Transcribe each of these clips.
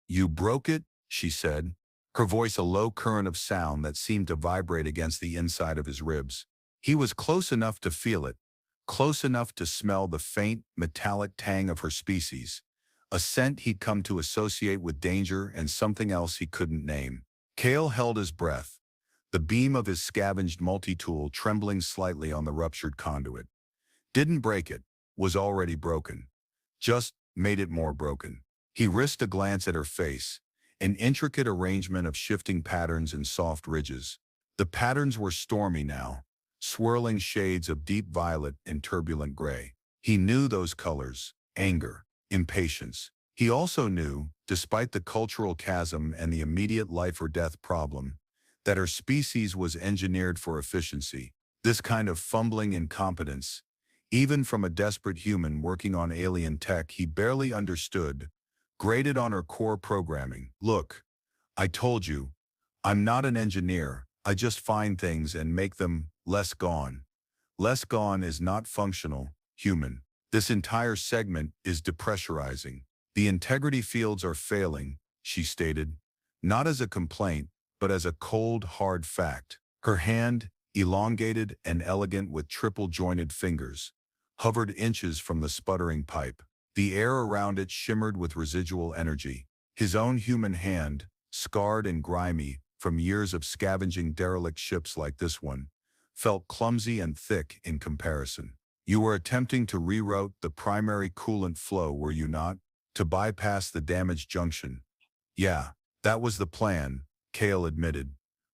You broke it, she said, her voice a low current of sound that seemed to vibrate against the inside of his ribs. He was close enough to feel it, close enough to smell the faint, metallic tang of her species, a scent he'd come to associate with danger and something else he couldn't name. Kale held his breath, the beam of his scavenged multi-tool trembling slightly on the ruptured conduit. Didn't break it, was already broken. Just made it more broken. He risked a glance at her face, an intricate arrangement of shifting patterns and soft ridges. The patterns were stormy now, swirling shades of deep violet and turbulent gray. He knew those colors: anger, impatience. He also knew, despite the cultural chasm and the immediate life or death problem, that her species was engineered for efficiency. This kind of fumbling incompetence, even from a desperate human working on alien tech he barely understood, grated on her core programming. Look, I told you, I'm not an engineer. I just find things and make them less gone. Less gone is not functional, human. This entire segment is depressurizing. The integrity fields are failing, she stated, not as a complaint, but as a cold, hard fact. Her hand, elongated and elegant with triple-jointed fingers, hovered inches from the sputtering pipe. The air around it shimmered with residual energy. His own human hand, scarred and grimy from years of scavenging derelict ships like this one, felt clumsy and thick in comparison. You were attempting to reroute the primary coolant flow, were you not? To bypass the damaged junction. Yeah, that was the plan, Kale admitted,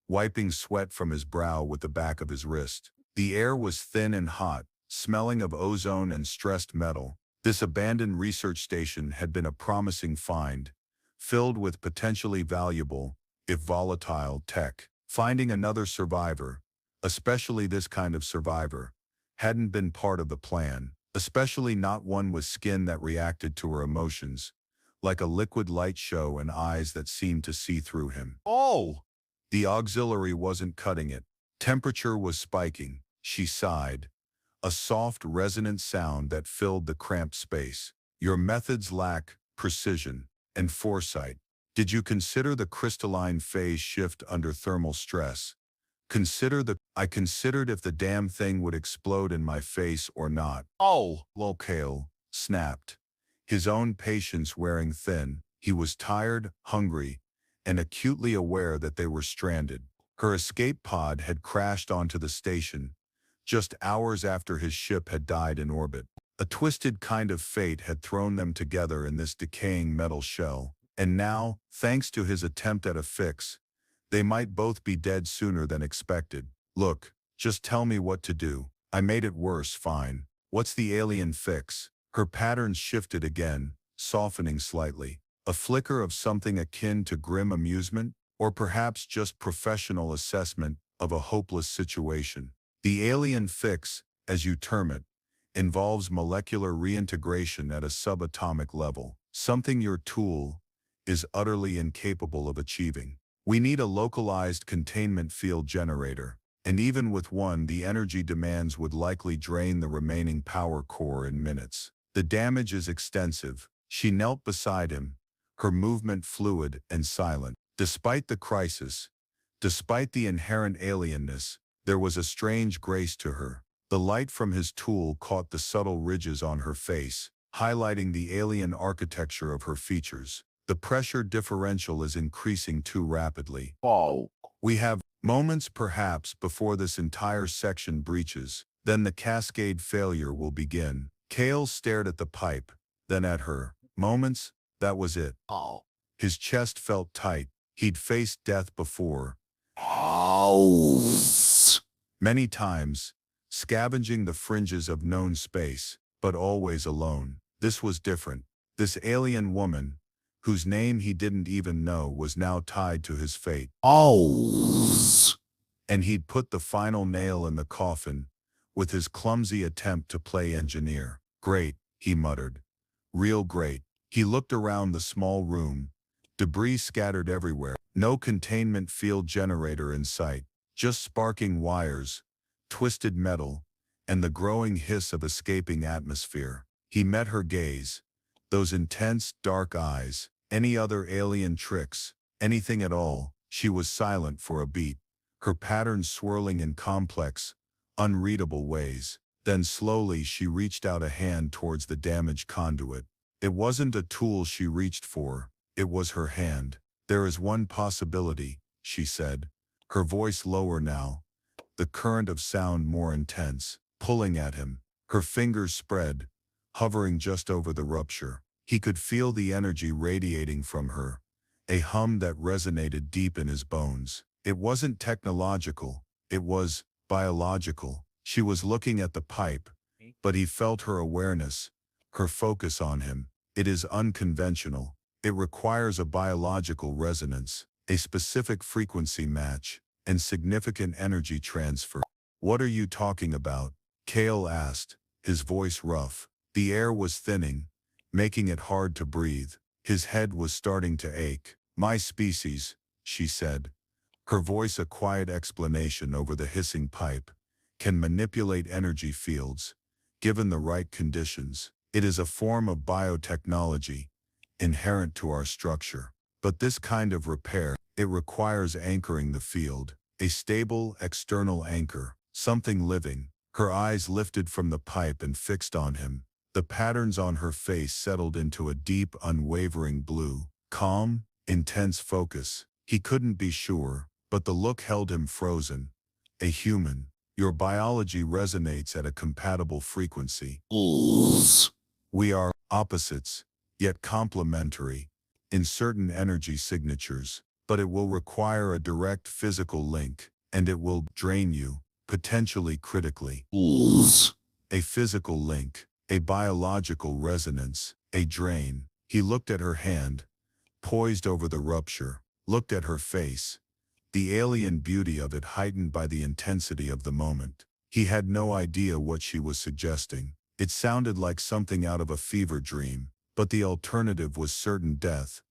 wiping sweat from his brow with the back of his wrist. The air was thin and hot, smelling of ozone and stressed metal. This abandoned research station had been a promising find, filled with potentially valuable, if volatile, tech. Finding another survivor, especially this kind of survivor, hadn't been part of the plan, especially not one with skin that reacted to her emotions, like a liquid light show and eyes that seemed to see through him. Oh! The auxiliary wasn't cutting it. Temperature was spiking, she sighed, a soft, resonant sound that filled the cramped space. Your methods lack precision and foresight. Did you consider the crystalline phase shift under thermal stress? I considered if the damn thing would explode in my face or not. Oh, Kale snapped, his own patience wearing thin. He was tired, hungry, and acutely aware that they were stranded. Her escape pod had crashed onto the station, just hours after his ship had died in orbit. A twisted kind of fate had thrown them together in this decaying metal shell. And now, thanks to his attempt at a fix, they might both be dead sooner than expected. Look, just tell me what to do. I made it worse, fine. What's the alien fix? Her patterns shifted again, softening slightly. A flicker of something akin to grim amusement, or perhaps just professional assessment of a hopeless situation. The alien fix, as you term it, involves molecular reintegration at a subatomic level, something your tool is utterly incapable of achieving. We need a localized containment field generator, and even with one, the energy demands would likely drain the remaining power core in minutes. The damage is extensive. She knelt beside him, her movement fluid and silent. Despite the crisis, despite the inherent alienness, there was a strange grace to her. The light from his tool caught the subtle ridges on her face, highlighting the alien architecture of her features. The pressure differential is increasing too rapidly. Oh. We have moments perhaps before this entire section breaches. Then the cascade failure will begin. Kale stared at the pipe, then at her. Moments, that was it. Oh. His chest felt tight. He'd faced death before. Oh. Many times, scavenging the fringes of known space, but always alone. This was different. This alien woman, whose name he didn't even know, was now tied to his fate. Oh! And he'd put the final nail in the coffin with his clumsy attempt to play engineer. Great, he muttered. Real great. He looked around the small room, debris scattered everywhere. No containment field generator in sight, just sparking wires, twisted metal, and the growing hiss of escaping atmosphere. He met her gaze, those intense, dark eyes, Any other alien tricks? Anything at all? She was silent for a beat, her patterns swirling in complex, unreadable ways. Then slowly she reached out a hand towards the damaged conduit. It wasn't a tool she reached for, it was her hand. There is one possibility, she said, her voice lower now, the current of sound more intense, pulling at him. Her fingers spread, hovering just over the rupture. He could feel the energy radiating from her, a hum that resonated deep in his bones. It wasn't technological, it was biological. She was looking at the pipe, but he felt her awareness, her focus on him. It is unconventional. It requires a biological resonance, a specific frequency match, and significant energy transfer. What are you talking about? Kale asked, his voice rough. The air was thinning, making it hard to breathe. His head was starting to ache. My species, she said, her voice a quiet explanation over the hissing pipe, can manipulate energy fields, given the right conditions. It is a form of biotechnology, inherent to our structure. But this kind of repair, it requires anchoring the field, a stable external anchor, something living. Her eyes lifted from the pipe and fixed on him. The patterns on her face settled into a deep, unwavering blue, calm, intense focus. He couldn't be sure, but the look held him frozen. A human. Your biology resonates at a compatible frequency. We are opposites, yet complementary, in certain energy signatures, but it will require a direct physical link, and it will drain you, potentially critically. A physical link, a biological resonance, a drain. He looked at her hand, poised over the rupture, looked at her face, the alien beauty of it heightened by the intensity of the moment. He had no idea what she was suggesting. It sounded like something out of a fever dream, but the alternative was certain death,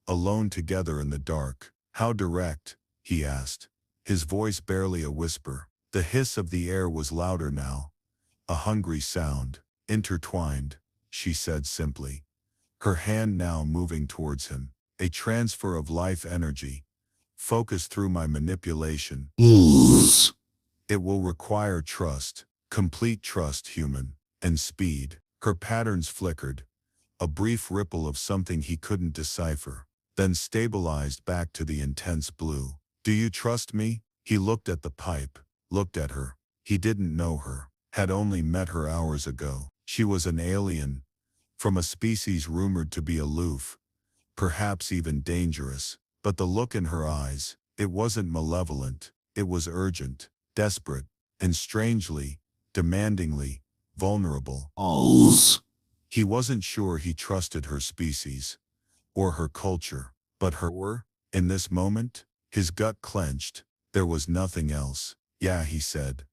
alone together in the dark. How direct? He asked, his voice barely a whisper. The hiss of the air was louder now, a hungry sound. Intertwined, she said simply, her hand now moving towards him. A transfer of life energy, focused through my manipulation. It will require trust, complete trust, human, and speed. Her patterns flickered, a brief ripple of something he couldn't decipher, then stabilized back to the intense blue. Do you trust me? He looked at the pipe, looked at her. He didn't know her, had only met her hours ago. She was an alien, from a species rumored to be aloof, perhaps even dangerous. But the look in her eyes, it wasn't malevolent, it was urgent, desperate, and strangely, demandingly, vulnerable. He wasn't sure he trusted her species, or her culture, but her. In this moment, his gut clenched. There was nothing else. Yeah, he said,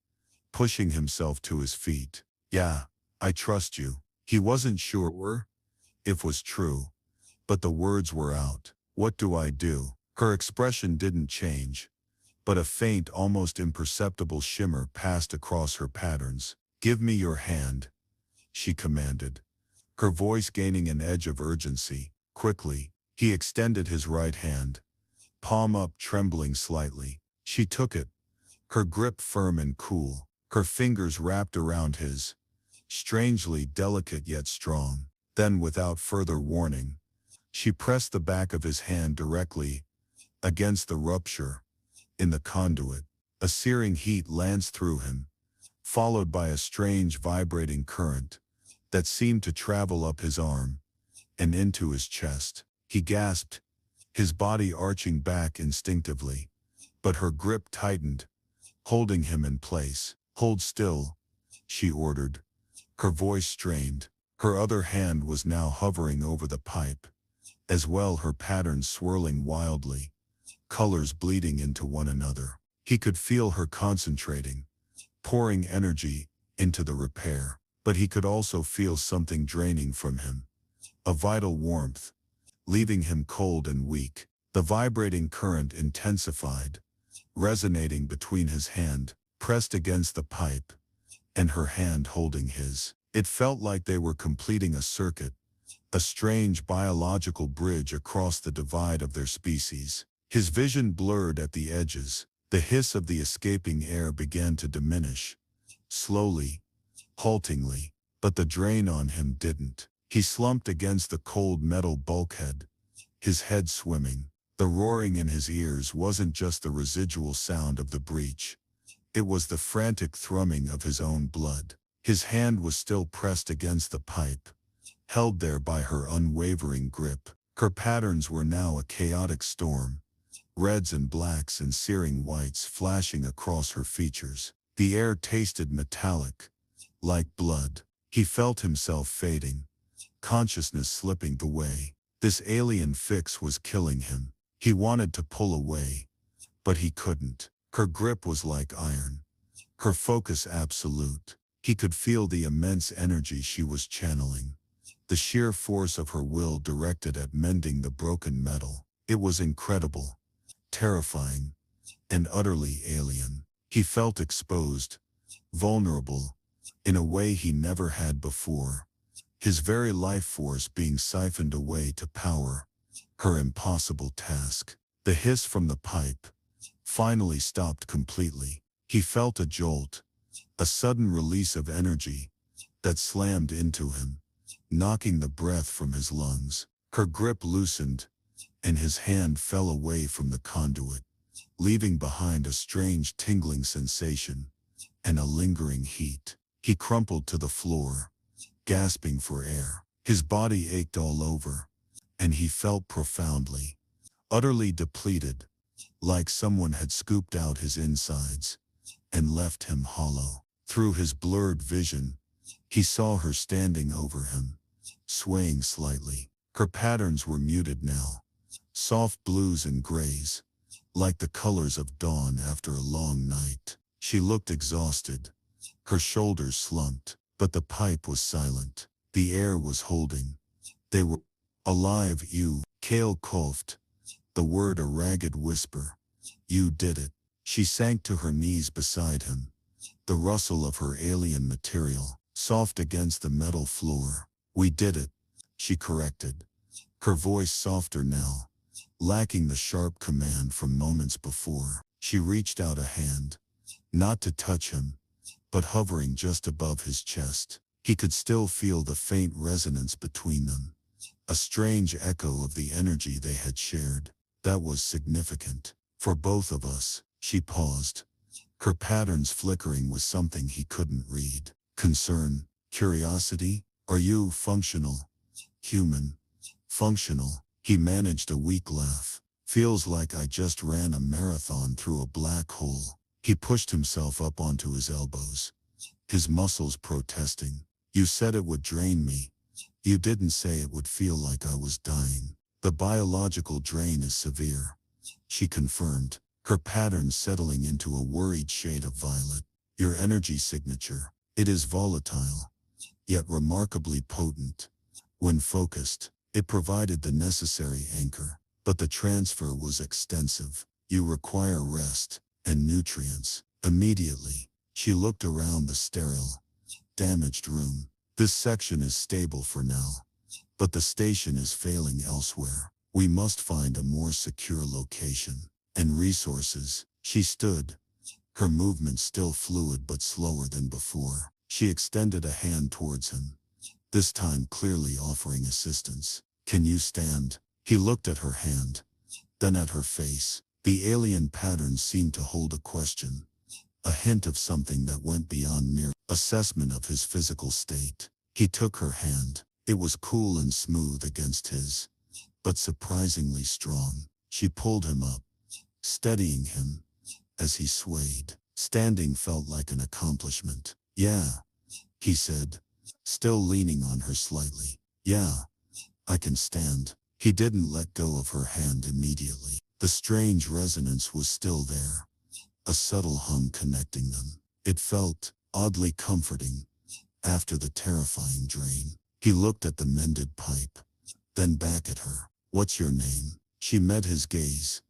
pushing himself to his feet. Yeah, I trust you. He wasn't sure if was true, but the words were out. What do I do? Her expression didn't change, but a faint, almost imperceptible shimmer passed across her patterns. Give me your hand, she commanded, her voice gaining an edge of urgency. Quickly, he extended his right hand, palm up, trembling slightly. She took it, her grip firm and cool, her fingers wrapped around his, strangely delicate yet strong. Then, without further warning, she pressed the back of his hand directly against the rupture in the conduit. A searing heat lanced through him, followed by a strange vibrating current that seemed to travel up his arm and into his chest. He gasped, his body arching back instinctively, but her grip tightened, holding him in place. Hold still, she ordered, her voice strained. Her other hand was now hovering over the pipe, as well, her patterns swirling wildly, colors bleeding into one another. He could feel her concentrating, pouring energy into the repair, but he could also feel something draining from him, a vital warmth, leaving him cold and weak. The vibrating current intensified, resonating between his hand, pressed against the pipe, and her hand holding his. It felt like they were completing a circuit, a strange biological bridge across the divide of their species. His vision blurred at the edges. The hiss of the escaping air began to diminish, slowly, haltingly, but the drain on him didn't. He slumped against the cold metal bulkhead, his head swimming. The roaring in his ears wasn't just the residual sound of the breach. It was the frantic thrumming of his own blood. His hand was still pressed against the pipe, held there by her unwavering grip. Her patterns were now a chaotic storm, reds and blacks and searing whites flashing across her features. The air tasted metallic, like blood. He felt himself fading, consciousness slipping away. This alien fix was killing him. He wanted to pull away, but he couldn't. Her grip was like iron, her focus absolute. He could feel the immense energy she was channeling, the sheer force of her will directed at mending the broken metal. It was incredible, terrifying, and utterly alien. He felt exposed, vulnerable, in a way he never had before, his very life force being siphoned away to power her impossible task. The hiss from the pipe finally stopped completely. He felt a jolt, a sudden release of energy that slammed into him, knocking the breath from his lungs. Her grip loosened, and his hand fell away from the conduit, leaving behind a strange tingling sensation and a lingering heat. He crumpled to the floor, gasping for air. His body ached all over, and he felt profoundly, utterly depleted, like someone had scooped out his insides and left him hollow. Through his blurred vision, he saw her standing over him, swaying slightly. Her patterns were muted now, soft blues and grays, like the colors of dawn after a long night. She looked exhausted, her shoulders slumped, but the pipe was silent. The air was holding. They were alive. You, Kale coughed, the word a ragged whisper. You did it. She sank to her knees beside him, the rustle of her alien material soft against the metal floor. We did it, she corrected, her voice softer now, lacking the sharp command from moments before. She reached out a hand, not to touch him, but hovering just above his chest. He could still feel the faint resonance between them, a strange echo of the energy they had shared. That was significant. For both of us. She paused, her patterns flickering with something he couldn't read. Concern, curiosity. Are you functional? Human. Functional. He managed a weak laugh. Feels like I just ran a marathon through a black hole. He pushed himself up onto his elbows, his muscles protesting. You said it would drain me. You didn't say it would feel like I was dying. The biological drain is severe, she confirmed, her patterns settling into a worried shade of violet. Your energy signature. It is volatile, yet remarkably potent. When focused, it provided the necessary anchor, but the transfer was extensive. You require rest and nutrients. Immediately, she looked around the sterile, damaged room. This section is stable for now, but the station is failing elsewhere. We must find a more secure location. And resources. She stood, her movements still fluid but slower than before. She extended a hand towards him, this time clearly offering assistance. Can you stand? He looked at her hand, then at her face. The alien pattern seemed to hold a question, a hint of something that went beyond mere assessment of his physical state. He took her hand. It was cool and smooth against his, but surprisingly strong. She pulled him up, steadying him as he swayed. Standing felt like an accomplishment. Yeah, he said, still leaning on her slightly. Yeah, I can stand. He didn't let go of her hand immediately. The strange resonance was still there, a subtle hum connecting them. It felt oddly comforting after the terrifying drain. He looked at the mended pipe, then back at her. What's your name? She met his gaze,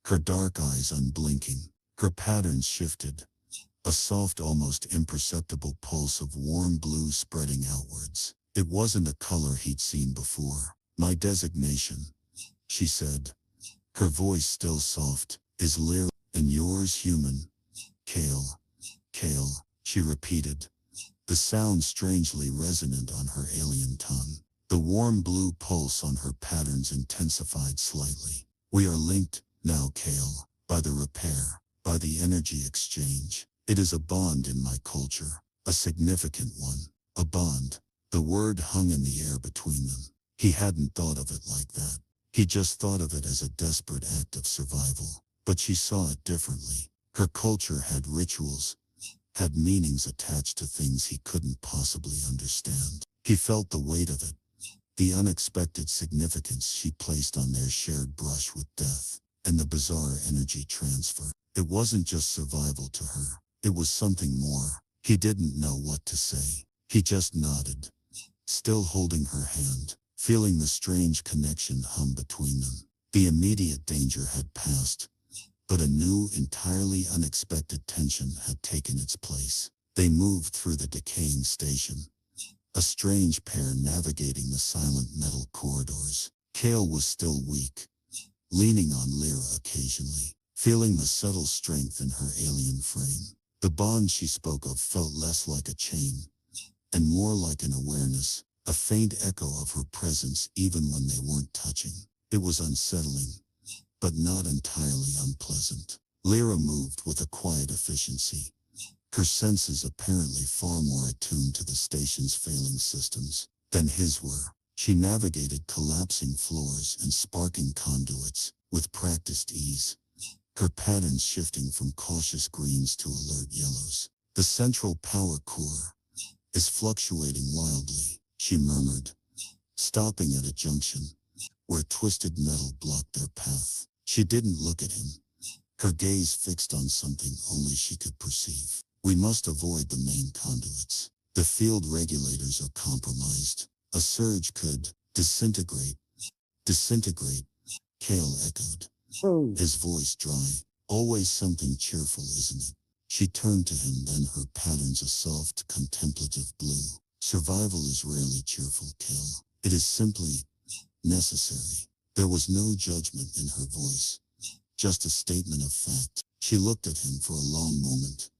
her dark eyes unblinking. Her patterns shifted, a soft, almost imperceptible pulse of warm blue spreading outwards. It wasn't a color he'd seen before. My designation, she said, her voice still soft, is Lyra, and yours human. Kale, Kale, she repeated, the sound strangely resonant on her alien tongue. The warm blue pulse on her patterns intensified slightly. We are linked, now Kale, by the repair, by the energy exchange. It is a bond in my culture, a significant one, a bond. The word hung in the air between them. He hadn't thought of it like that. He just thought of it as a desperate act of survival. But she saw it differently. Her culture had rituals, had meanings attached to things he couldn't possibly understand. He felt the weight of it, the unexpected significance she placed on their shared brush with death, and the bizarre energy transfer. It wasn't just survival to her. It was something more. He didn't know what to say. He just nodded, still holding her hand, feeling the strange connection hum between them. The immediate danger had passed, but a new, entirely unexpected tension had taken its place. They moved through the decaying station, a strange pair navigating the silent metal corridors. Kale was still weak, leaning on Lyra occasionally, feeling the subtle strength in her alien frame. The bond she spoke of felt less like a chain, and more like an awareness, a faint echo of her presence even when they weren't touching. It was unsettling, but not entirely unpleasant. Lyra moved with a quiet efficiency, her senses apparently far more attuned to the station's failing systems than his were. She navigated collapsing floors and sparking conduits with practiced ease, her patterns shifting from cautious greens to alert yellows. The central power core is fluctuating wildly, she murmured, stopping at a junction where twisted metal blocked their path. She didn't look at him, her gaze fixed on something only she could perceive. We must avoid the main conduits. The field regulators are compromised. A surge could disintegrate. Disintegrate, Kale echoed, his voice dry. Always something cheerful, isn't it? She turned to him, then her patterns a soft, contemplative blue. Survival is rarely cheerful, Kale. It is simply necessary. There was no judgment in her voice, just a statement of fact. She looked at him for a long moment,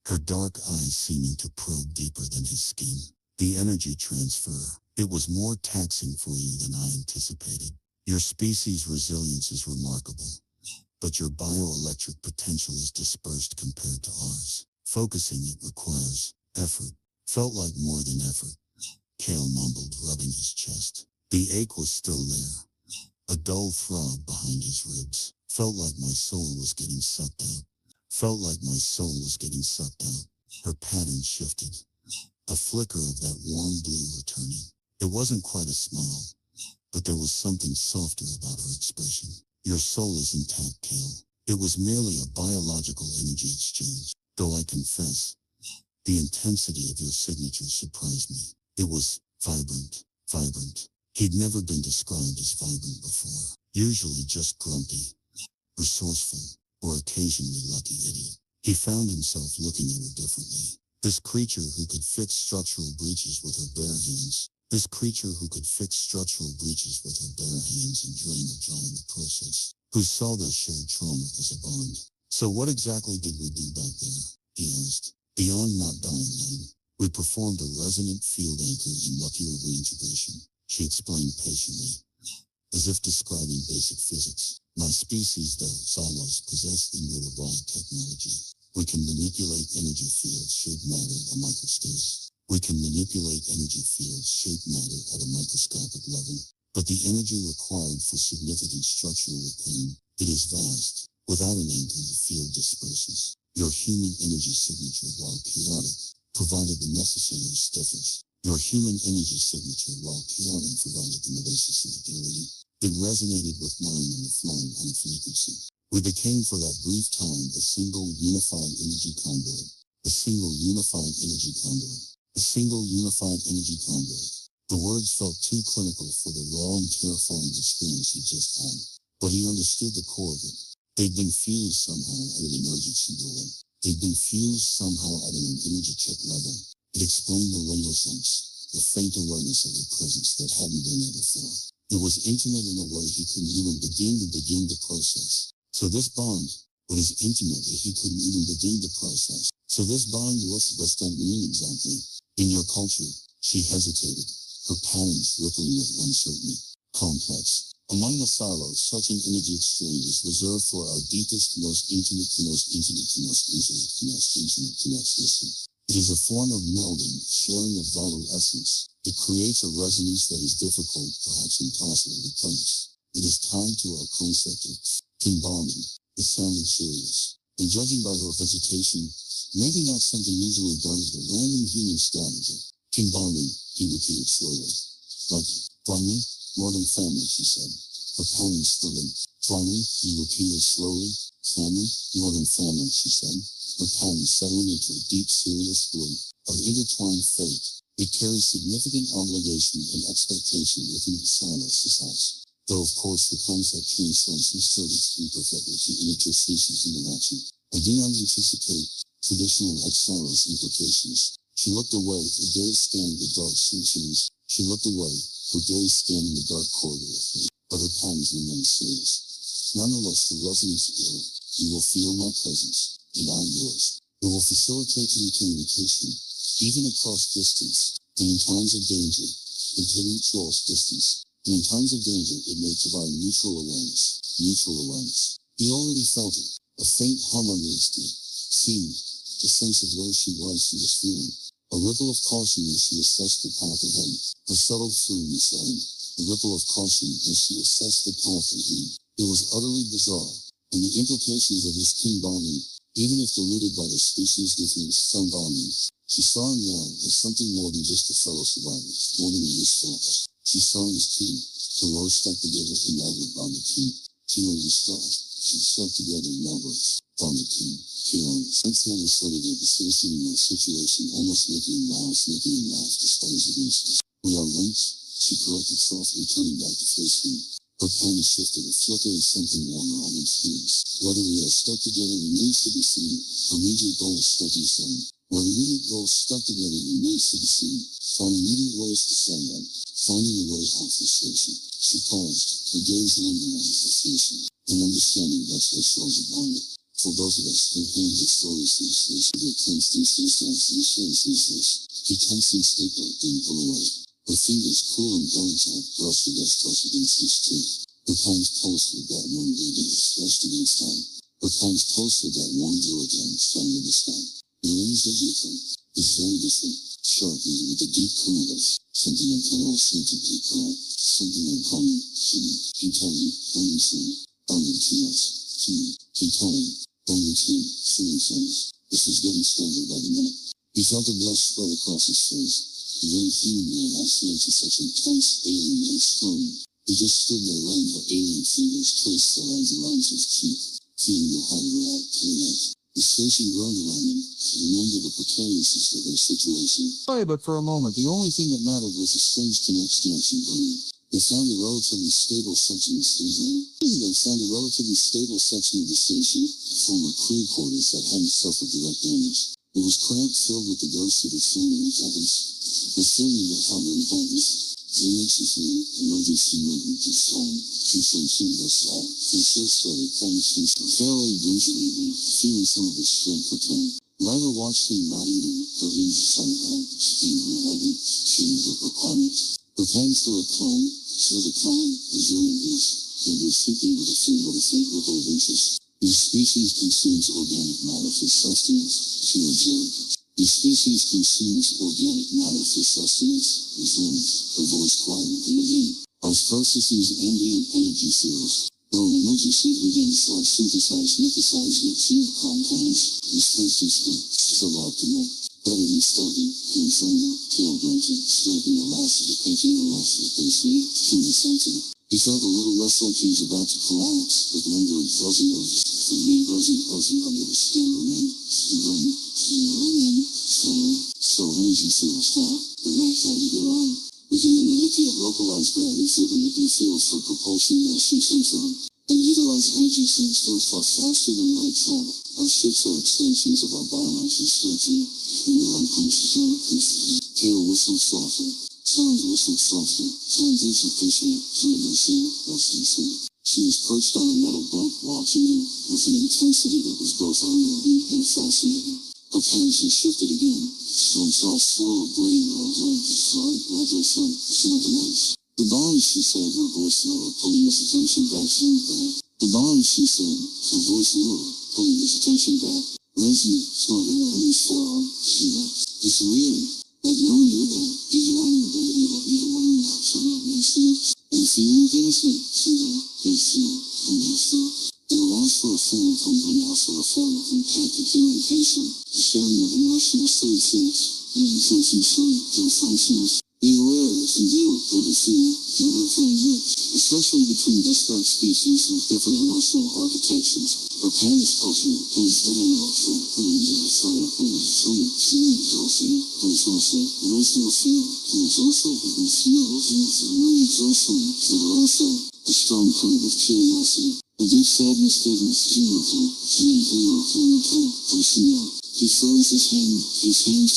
her dark eyes seeming to probe deeper than his skin. The energy transfer, it was more taxing for you than I anticipated. Your species' resilience is remarkable, but your bioelectric potential is dispersed compared to ours. Focusing it requires effort. Felt like more than effort, Kale mumbled, rubbing his chest. The ache was still there, a dull throb behind his ribs. Felt like my soul was getting sucked out. Felt like my soul was getting sucked out. Her pattern shifted, a flicker of that warm blue returning. It wasn't quite a smile, but there was something softer about her expression. Your soul is intact, Kale. It was merely a biological energy exchange. Though I confess, the intensity of your signature surprised me. It was vibrant, vibrant. He'd never been described as vibrant before. Usually just grumpy, resourceful, or occasionally lucky idiot. He found himself looking at her differently. This creature who could fix structural breaches with her bare hands. This creature who could fix structural breaches with her bare hands and drain the joy in the process. Who saw their shared trauma as a bond. So what exactly did we do back there? He asked. Beyond not dying young, we performed a resonant field anchor and molecular reintegration, she explained patiently, as if describing basic physics. My species, though, Xylos, possess inward evolved technology. We can manipulate energy fields, shape matter at a microscope. We can manipulate energy fields, shape matter at a microscopic level. But the energy required for significant structural repair, it is vast. Without an anchor, the field disperses. Your human energy signature, while chaotic, provided the necessary stiffness. Your human energy signature, while chaotic, provided the necessary stability. It resonated with mine on the flying on a frequency. We became for that brief time a single unified energy conduit. A single unified energy conduit. A single unified energy conduit. The words felt too clinical for the raw and terrifying experience he just had. But he understood the core of it. They'd been fused somehow at an emergency door. They'd been fused somehow at an energy check level. It explained the renaissance, a faint awareness of a presence that hadn't been there before. It was intimate in a way he couldn't even begin to process. So this bond, what is intimate that he couldn't even begin to process. So this bond, what's that mean exactly? In your culture, she hesitated, her patterns rippling with uncertainty. Complex. Among the silos, such an energy exchange is reserved for our deepest, most intimate. It is a form of melding, sharing of vital essence. It creates a resonance that is difficult, perhaps impossible to punish. It is tied to our concept of embalming. It sounded serious. And judging by her hesitation, maybe not something usually done as a random human strategy. Embalming, he repeated slowly. Like, family? More than family, she said. Her patterns filling. Family, he repeated slowly. Family? More than family, she said. Her patterns settling into a deep, serious blue of intertwined fate. It carries significant obligation and expectation within the silos house. Though, of course, the concept translates misservice imperfectly to interspecies interaction. I do not anticipate traditional ex-silos implications. She looked away, her gaze scanned the dark centuries. She looked away, her gaze scanning the dark corridor, but her patterns remained serious. Nonetheless, the resonance of it, you will feel my presence, and I yours. It will facilitate communication, even across distance, and in times of danger, distance. And in times of danger, it may provide mutual awareness. He already felt it, a faint hum under his skin, seemed, the sense of where she was feeling. A ripple of caution as she assessed the path ahead. A subtle firmness a ripple of caution as she assessed the path ahead. It was utterly bizarre, and the implications of this king bonding, even if diluted by the species difference some bonding, she saw him now as something more than just a fellow survivor, more than a useful. She saw him as king, the Lord stuck together and never bound the king. She was she stuck together and never bound the king. Since then, started a distinction in that situation, almost making him laugh despite his against. We are linked, she corrected softly, turning back to face him. Her tone shifted, a flicker of something warmer on his face. Whether we are stuck together remains to be seen. Her immediate goal is stuck in same. Whether immediate goals stuck together remains to be seen. Find immediate ways to send them. Finding a way out of frustration. She paused, her gaze lingering on his station. An understanding that's what shows a bond. For those of us who hand his stories to the station, he tensed and stapled, didn't pull away. Her fingers, cool and delicate, brushed against his teeth. Her palms pulsed with that one blue again, flushed against time. Her palms pulsed with that one blue again, strung with the sky. The rings are different. It's very different. Sharp, with a deep current of something uncommon, something uncommon, intelligent, only to us, intelligent, only to, This was getting stronger by the minute. He felt a blush spread across his face. The very human man isolated such intense, alien, and strong. He just stood there letting her alien fingers trace the lines around his cheek, feeling the high react to the The station groaned around him, remembered the precariousness of their situation. Sorry, but for a moment, the only thing that mattered was a strange connection to him. They found a relatively stable section of the station. Former crew quarters that hadn't suffered direct damage. It was cramped, filled with the ghosts of the former inhabitants. The feeling that had been inhabitants. The emergency movement is strong. Fairly eventually, feeling some of his strength return. Lyra watched him not eating, her hands somehow, feeling her requirements. Her hands were a calm, so the calm, resuming his, and was simply with a faint ripple of interest. This species consumes organic matter for sustenance, she observed. The species consumes organic matter for sustenance, resumed, her voice quiet and again. Our processes ambient energy fields. Though emergency begins to synthesize nuclear compounds, the stasis is suboptimal. Better than starting, infernal, tail grunting, striking the loss of the patient, human sensing. He felt a little less like he was about to collapse, but lingering fuzzy noses. The main fuzzy under the skin remained. So energy fields, the right side of your arm. With an immunity of localized gravity, the fields for propulsion and sensory. and utilize energy transfers far faster than light travel. Our ships are extensions of our biological structure, and their unconscious. Kale whistled softly. Sounds whistled softly. Sounds insufficient. She was perched on a metal bunk, watching him with an intensity that was both unnerving and fascinating. Her attention shifted again. Some saw slow, brain The bond, she said, her voice low, pulling his attention back. The bond, she said, her voice low, pulling his attention back. Leslie snorted on his forearm. She laughed. It's weird. Like knowing you again. Did you want to be what you want to and feeling innocent. They were lost for a form from the loss for a form of empathic communication. The sharing of emotional states. And functions. Be aware and deal with what you feel. Especially between disparate species with different emotional architectures. Or Paris culture is a strong current of curiosity. A deep sadness goodness. He froze his hand. His hands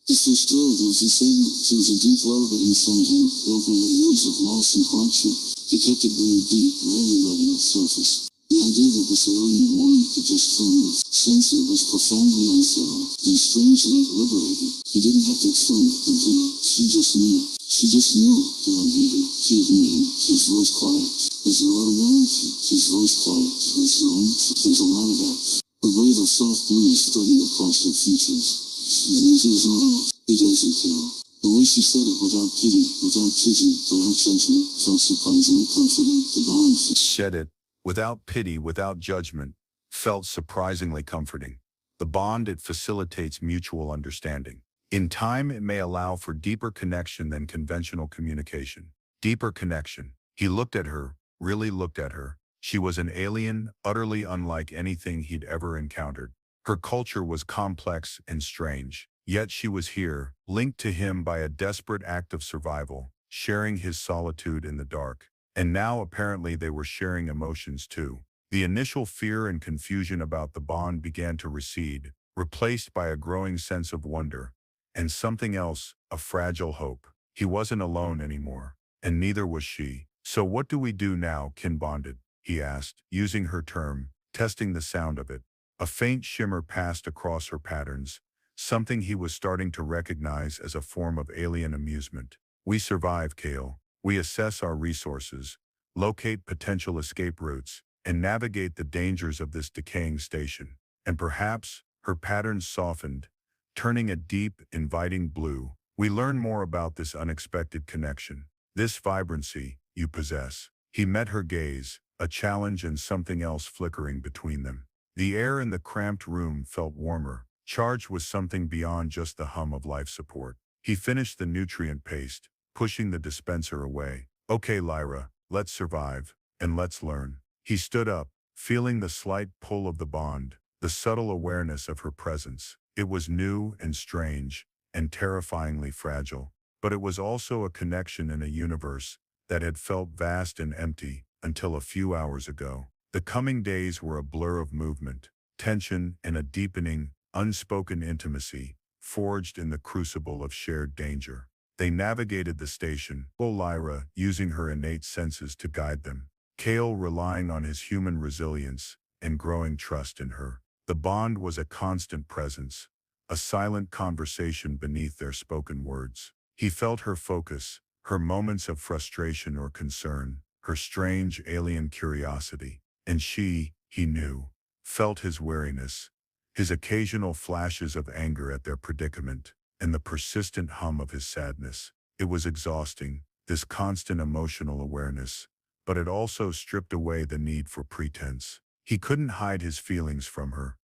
This was thrilled as he said there was a deep love inside him, over the years of loss and hardship. He kept it very deep, rarely letting it surface. The idea that this alien wanted to just come sense it was profoundly unsettled and strangely liberating. He didn't have to explain it completely. She just knew. She just knew that I'm here. She was meeting. His voice quiet. Is there a lot of love? His voice quiet. There's a lot of that. A wave of soft blues spreading across her features. It doesn't kill. The way she said it without pity, without judgment, felt surprisingly comforting. The bond said it without pity, without judgment, felt surprisingly comforting. The bond, it facilitates mutual understanding. In time, it may allow for deeper connection than conventional communication. Deeper connection. He looked at her, really looked at her. She was an alien, utterly unlike anything he'd ever encountered. Her culture was complex and strange, yet she was here, linked to him by a desperate act of survival, sharing his solitude in the dark. And now apparently they were sharing emotions too. The initial fear and confusion about the bond began to recede, replaced by a growing sense of wonder. And something else, a fragile hope. He wasn't alone anymore, and neither was she. So what do we do now, Kin bonded? He asked, using her term, testing the sound of it. A faint shimmer passed across her patterns, something he was starting to recognize as a form of alien amusement. We survive, Kale. We assess our resources, locate potential escape routes, and navigate the dangers of this decaying station. And perhaps, her patterns softened, turning a deep, inviting blue. We learn more about this unexpected connection. This vibrancy you possess. He met her gaze, a challenge and something else flickering between them. The air in the cramped room felt warmer, charged with something beyond just the hum of life support. He finished the nutrient paste, pushing the dispenser away. Okay, Lyra, let's survive, and let's learn. He stood up, feeling the slight pull of the bond, the subtle awareness of her presence. It was new and strange, and terrifyingly fragile, but it was also a connection in a universe that had felt vast and empty until a few hours ago. The coming days were a blur of movement, tension, and a deepening, unspoken intimacy, forged in the crucible of shared danger. They navigated the station, Lyra using her innate senses to guide them, Kale relying on his human resilience and growing trust in her. The bond was a constant presence, a silent conversation beneath their spoken words. He felt her focus, her moments of frustration or concern, her strange alien curiosity. And she, he knew, felt his wariness, his occasional flashes of anger at their predicament, and the persistent hum of his sadness. It was exhausting, this constant emotional awareness, but it also stripped away the need for pretense. He couldn't hide his feelings from her,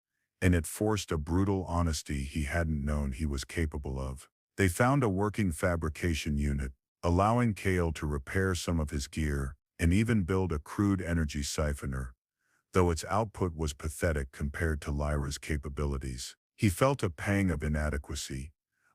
and it forced a brutal honesty he hadn't known he was capable of. They found a working fabrication unit, allowing Kale to repair some of his gear, and even build a crude energy siphoner, though its output was pathetic compared to Lyra's capabilities. He felt a pang of inadequacy,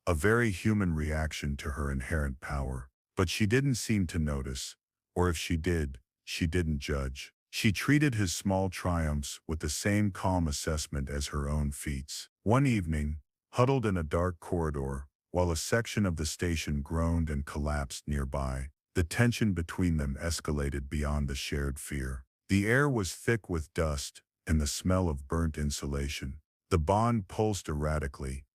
a very human reaction to her inherent power, but she didn't seem to notice, Or if she did, she didn't judge. She treated his small triumphs with the same calm assessment as her own feats. One evening, huddled in a dark corridor, while a section of the station groaned and collapsed nearby, the tension between them escalated beyond the shared fear. The air was thick with dust and the smell of burnt insulation. The bond pulsed erratically,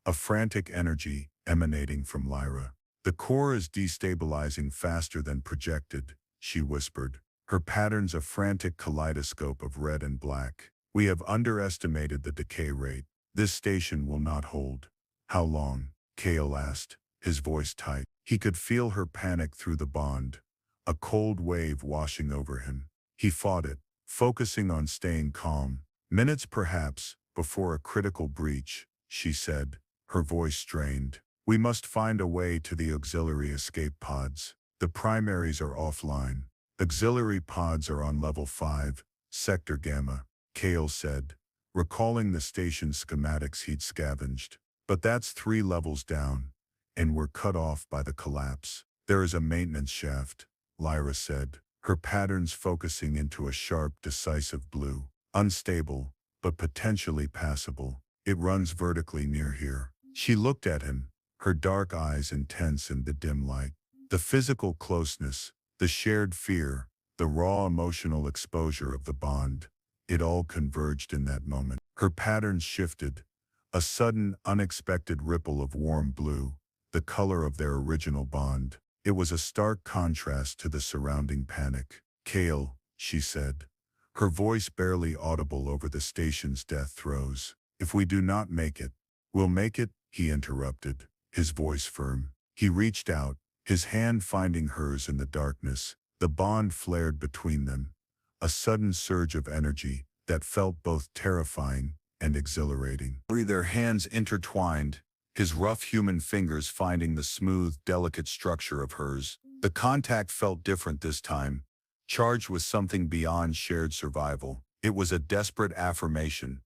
a frantic energy emanating from Lyra. "The core is destabilizing faster than projected," she whispered, her patterns a frantic kaleidoscope of red and black. "We have underestimated the decay rate. This station will not hold." "How long?" Cale asked, his voice tight. He could feel her panic through the bond, a cold wave washing over him. He fought it, focusing on staying calm. "Minutes perhaps, before a critical breach," she said, her voice strained. "We must find a way to the auxiliary escape pods. The primaries are offline. Auxiliary pods are on level 5, Sector Gamma," Cale said, recalling the station schematics he'd scavenged. "But that's 3 levels down, and we're cut off by the collapse." "There is a maintenance shaft," Lyra said, her patterns focusing into a sharp, decisive blue. "Unstable, but potentially passable. It runs vertically near here." She looked at him, her dark eyes intense in the dim light. The physical closeness, the shared fear, the raw emotional exposure of the bond, it all converged in that moment. Her patterns shifted, a sudden, unexpected ripple of warm blue, the color of their original bond. It was a stark contrast to the surrounding panic. "Cale," she said, her voice barely audible over the station's death throes. "If we do not make it, we'll make it," he interrupted, his voice firm. He reached out, his hand finding hers in the darkness. The bond flared between them, a sudden surge of energy that felt both terrifying and exhilarating. Their hands intertwined, his rough human fingers finding the smooth, delicate structure of hers. The contact felt different this time, charged with something beyond shared survival. It was a desperate affirmation,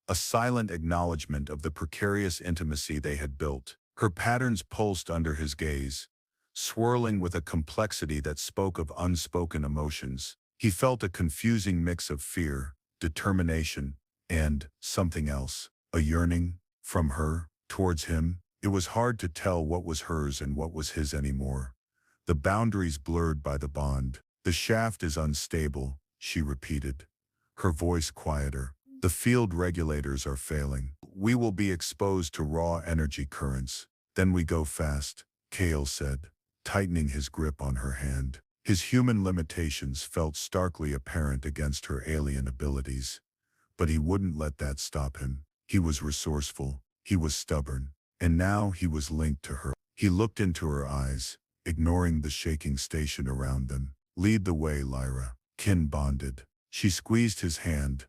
a silent acknowledgement of the precarious intimacy they had built. Her patterns pulsed under his gaze, swirling with a complexity that spoke of unspoken emotions. He felt a confusing mix of fear, determination, and something else, a yearning, from her, towards him. It was hard to tell what was hers and what was his anymore. The boundaries blurred by the bond. "The shaft is unstable," she repeated, her voice quieter. "The field regulators are failing. We will be exposed to raw energy currents. Then we go fast," Cale said, tightening his grip on her hand. His human limitations felt starkly apparent against her alien abilities. But he wouldn't let that stop him. He was resourceful, he was stubborn, and now he was linked to her. He looked into her eyes, ignoring the shaking station around them. "Lead the way, Lyra," kin bonded. She squeezed his hand,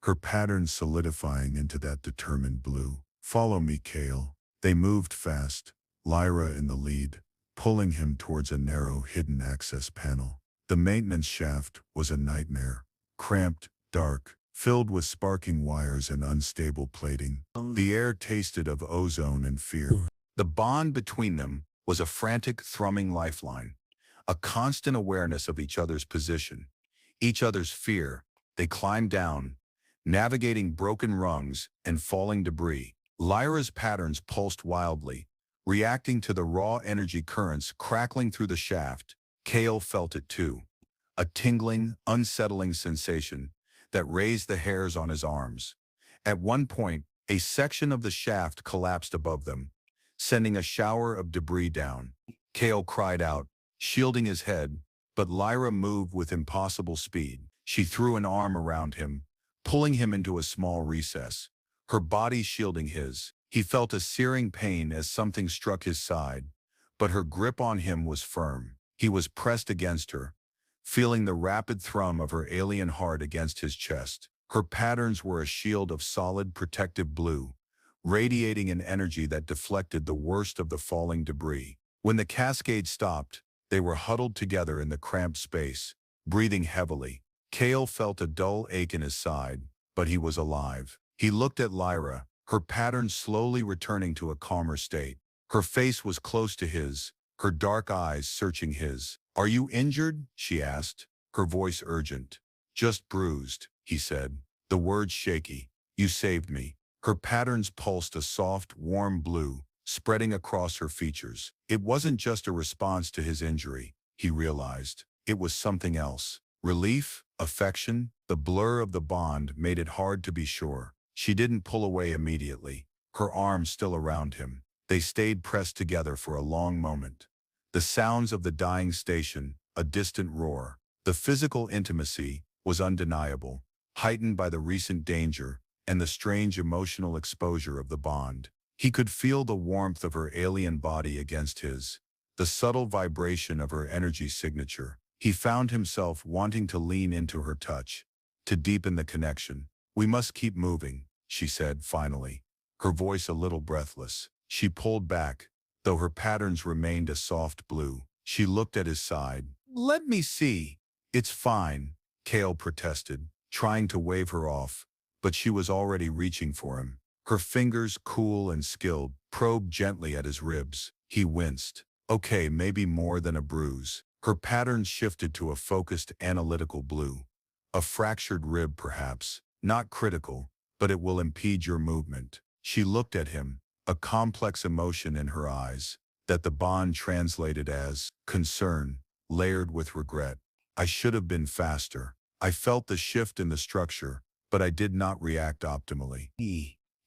her patterns solidifying into that determined blue. "Follow me, Cale." They moved fast, Lyra in the lead, pulling him towards a narrow hidden access panel. The maintenance shaft was a nightmare, cramped, dark, filled with sparking wires and unstable plating. The air tasted of ozone and fear. The bond between them was a frantic, thrumming lifeline, a constant awareness of each other's position, each other's fear. They climbed down, navigating broken rungs and falling debris. Lyra's patterns pulsed wildly, reacting to the raw energy currents crackling through the shaft. Cale felt it too, a tingling, unsettling sensation that raised the hairs on his arms. At one point, a section of the shaft collapsed above them, sending a shower of debris down. Cale cried out, shielding his head, but Lyra moved with impossible speed. She threw an arm around him, pulling him into a small recess, her body shielding his. He felt a searing pain as something struck his side, but her grip on him was firm. He was pressed against her, feeling the rapid thrum of her alien heart against his chest. Her patterns were a shield of solid, protective blue, radiating an energy that deflected the worst of the falling debris. When the cascade stopped, they were huddled together in the cramped space, breathing heavily. Cale felt a dull ache in his side, but he was alive. He looked at Lyra, her patterns slowly returning to a calmer state. Her face was close to his, her dark eyes searching his. "Are you injured?" she asked, her voice urgent. "Just bruised," he said, the words shaky. "You saved me." Her patterns pulsed a soft, warm blue, spreading across her features. It wasn't just a response to his injury, he realized. It was something else. Relief, affection, the blur of the bond made it hard to be sure. She didn't pull away immediately, her arms still around him. They stayed pressed together for a long moment. The sounds of the dying station, a distant roar. The physical intimacy was undeniable, heightened by the recent danger and the strange emotional exposure of the bond. He could feel the warmth of her alien body against his, the subtle vibration of her energy signature. He found himself wanting to lean into her touch, to deepen the connection. "We must keep moving," she said finally, her voice a little breathless. She pulled back, though her patterns remained a soft blue. She looked at his side. "Let me see." "It's fine," Kale protested, trying to wave her off, but she was already reaching for him. Her fingers, cool and skilled, probed gently at his ribs. He winced. Okay, maybe more than a bruise. Her patterns shifted to a focused, analytical blue. "A fractured rib, perhaps. Not critical, but it will impede your movement." She looked at him, a complex emotion in her eyes, that the bond translated as concern, layered with regret. "I should have been faster. I felt the shift in the structure, but I did not react optimally."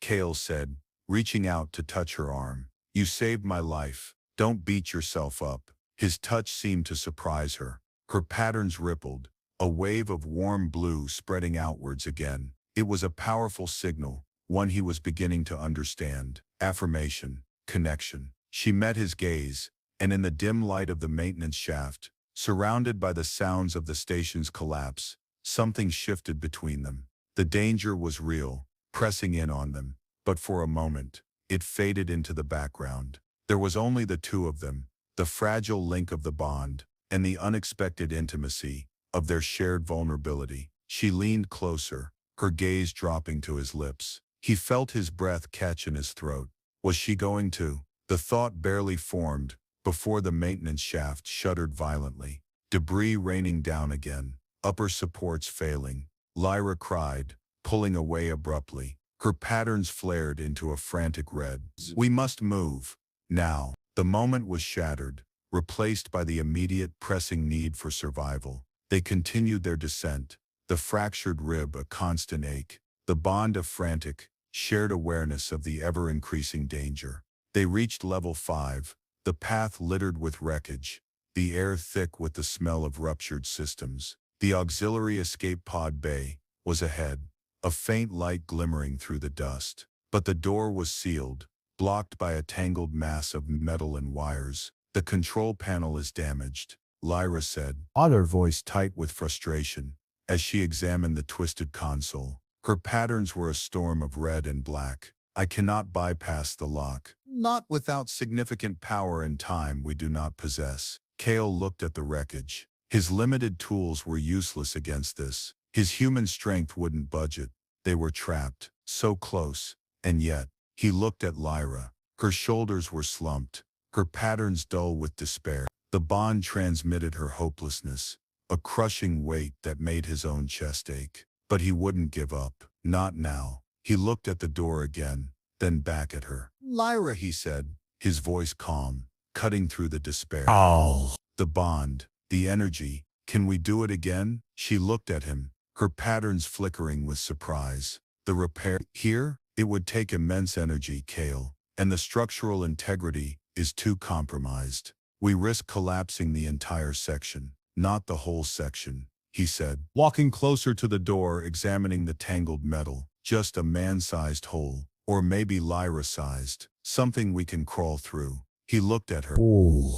Kale said, reaching out to touch her arm. "You saved my life. Don't beat yourself up." His touch seemed to surprise her. Her patterns rippled, a wave of warm blue spreading outwards again. It was a powerful signal, one he was beginning to understand. Affirmation, connection. She met his gaze, and in the dim light of the maintenance shaft, surrounded by the sounds of the station's collapse, something shifted between them. The danger was real, pressing in on them, but for a moment, it faded into the background. There was only the two of them, the fragile link of the bond, and the unexpected intimacy of their shared vulnerability. She leaned closer, her gaze dropping to his lips. He felt his breath catch in his throat. Was she going to? The thought barely formed before the maintenance shaft shuddered violently. Debris raining down again, upper supports failing. Lyra cried, pulling away abruptly. Her patterns flared into a frantic red. "We must move. Now." The moment was shattered, replaced by the immediate pressing need for survival. They continued their descent, the fractured rib a constant ache, the bond a frantic, shared awareness of the ever-increasing danger. They reached level 5, the path littered with wreckage, the air thick with the smell of ruptured systems. The auxiliary escape pod bay was ahead, a faint light glimmering through the dust. But the door was sealed, blocked by a tangled mass of metal and wires. "The control panel is damaged," Lyra said, her voice tight with frustration, as she examined the twisted console. Her patterns were a storm of red and black. "I cannot bypass the lock. Not without significant power and time we do not possess." Kale looked at the wreckage. His limited tools were useless against this. His human strength wouldn't budge it. They were trapped, so close, and yet. He looked at Lyra. Her shoulders were slumped, her patterns dull with despair. The bond transmitted her hopelessness, a crushing weight that made his own chest ache. But he wouldn't give up. Not now. He looked at the door again, then back at her. "Lyra," he said, his voice calm, cutting through the despair. "Oh." "The bond, the energy, can we do it again?" She looked at him, her patterns flickering with surprise. "The repair here? It would take immense energy, Kale, and the structural integrity is too compromised. We risk collapsing the entire section." "Not the whole section," he said, walking closer to the door, examining the tangled metal. "Just a man-sized hole, or maybe Lyra-sized, something we can crawl through." He looked at her. Ooh.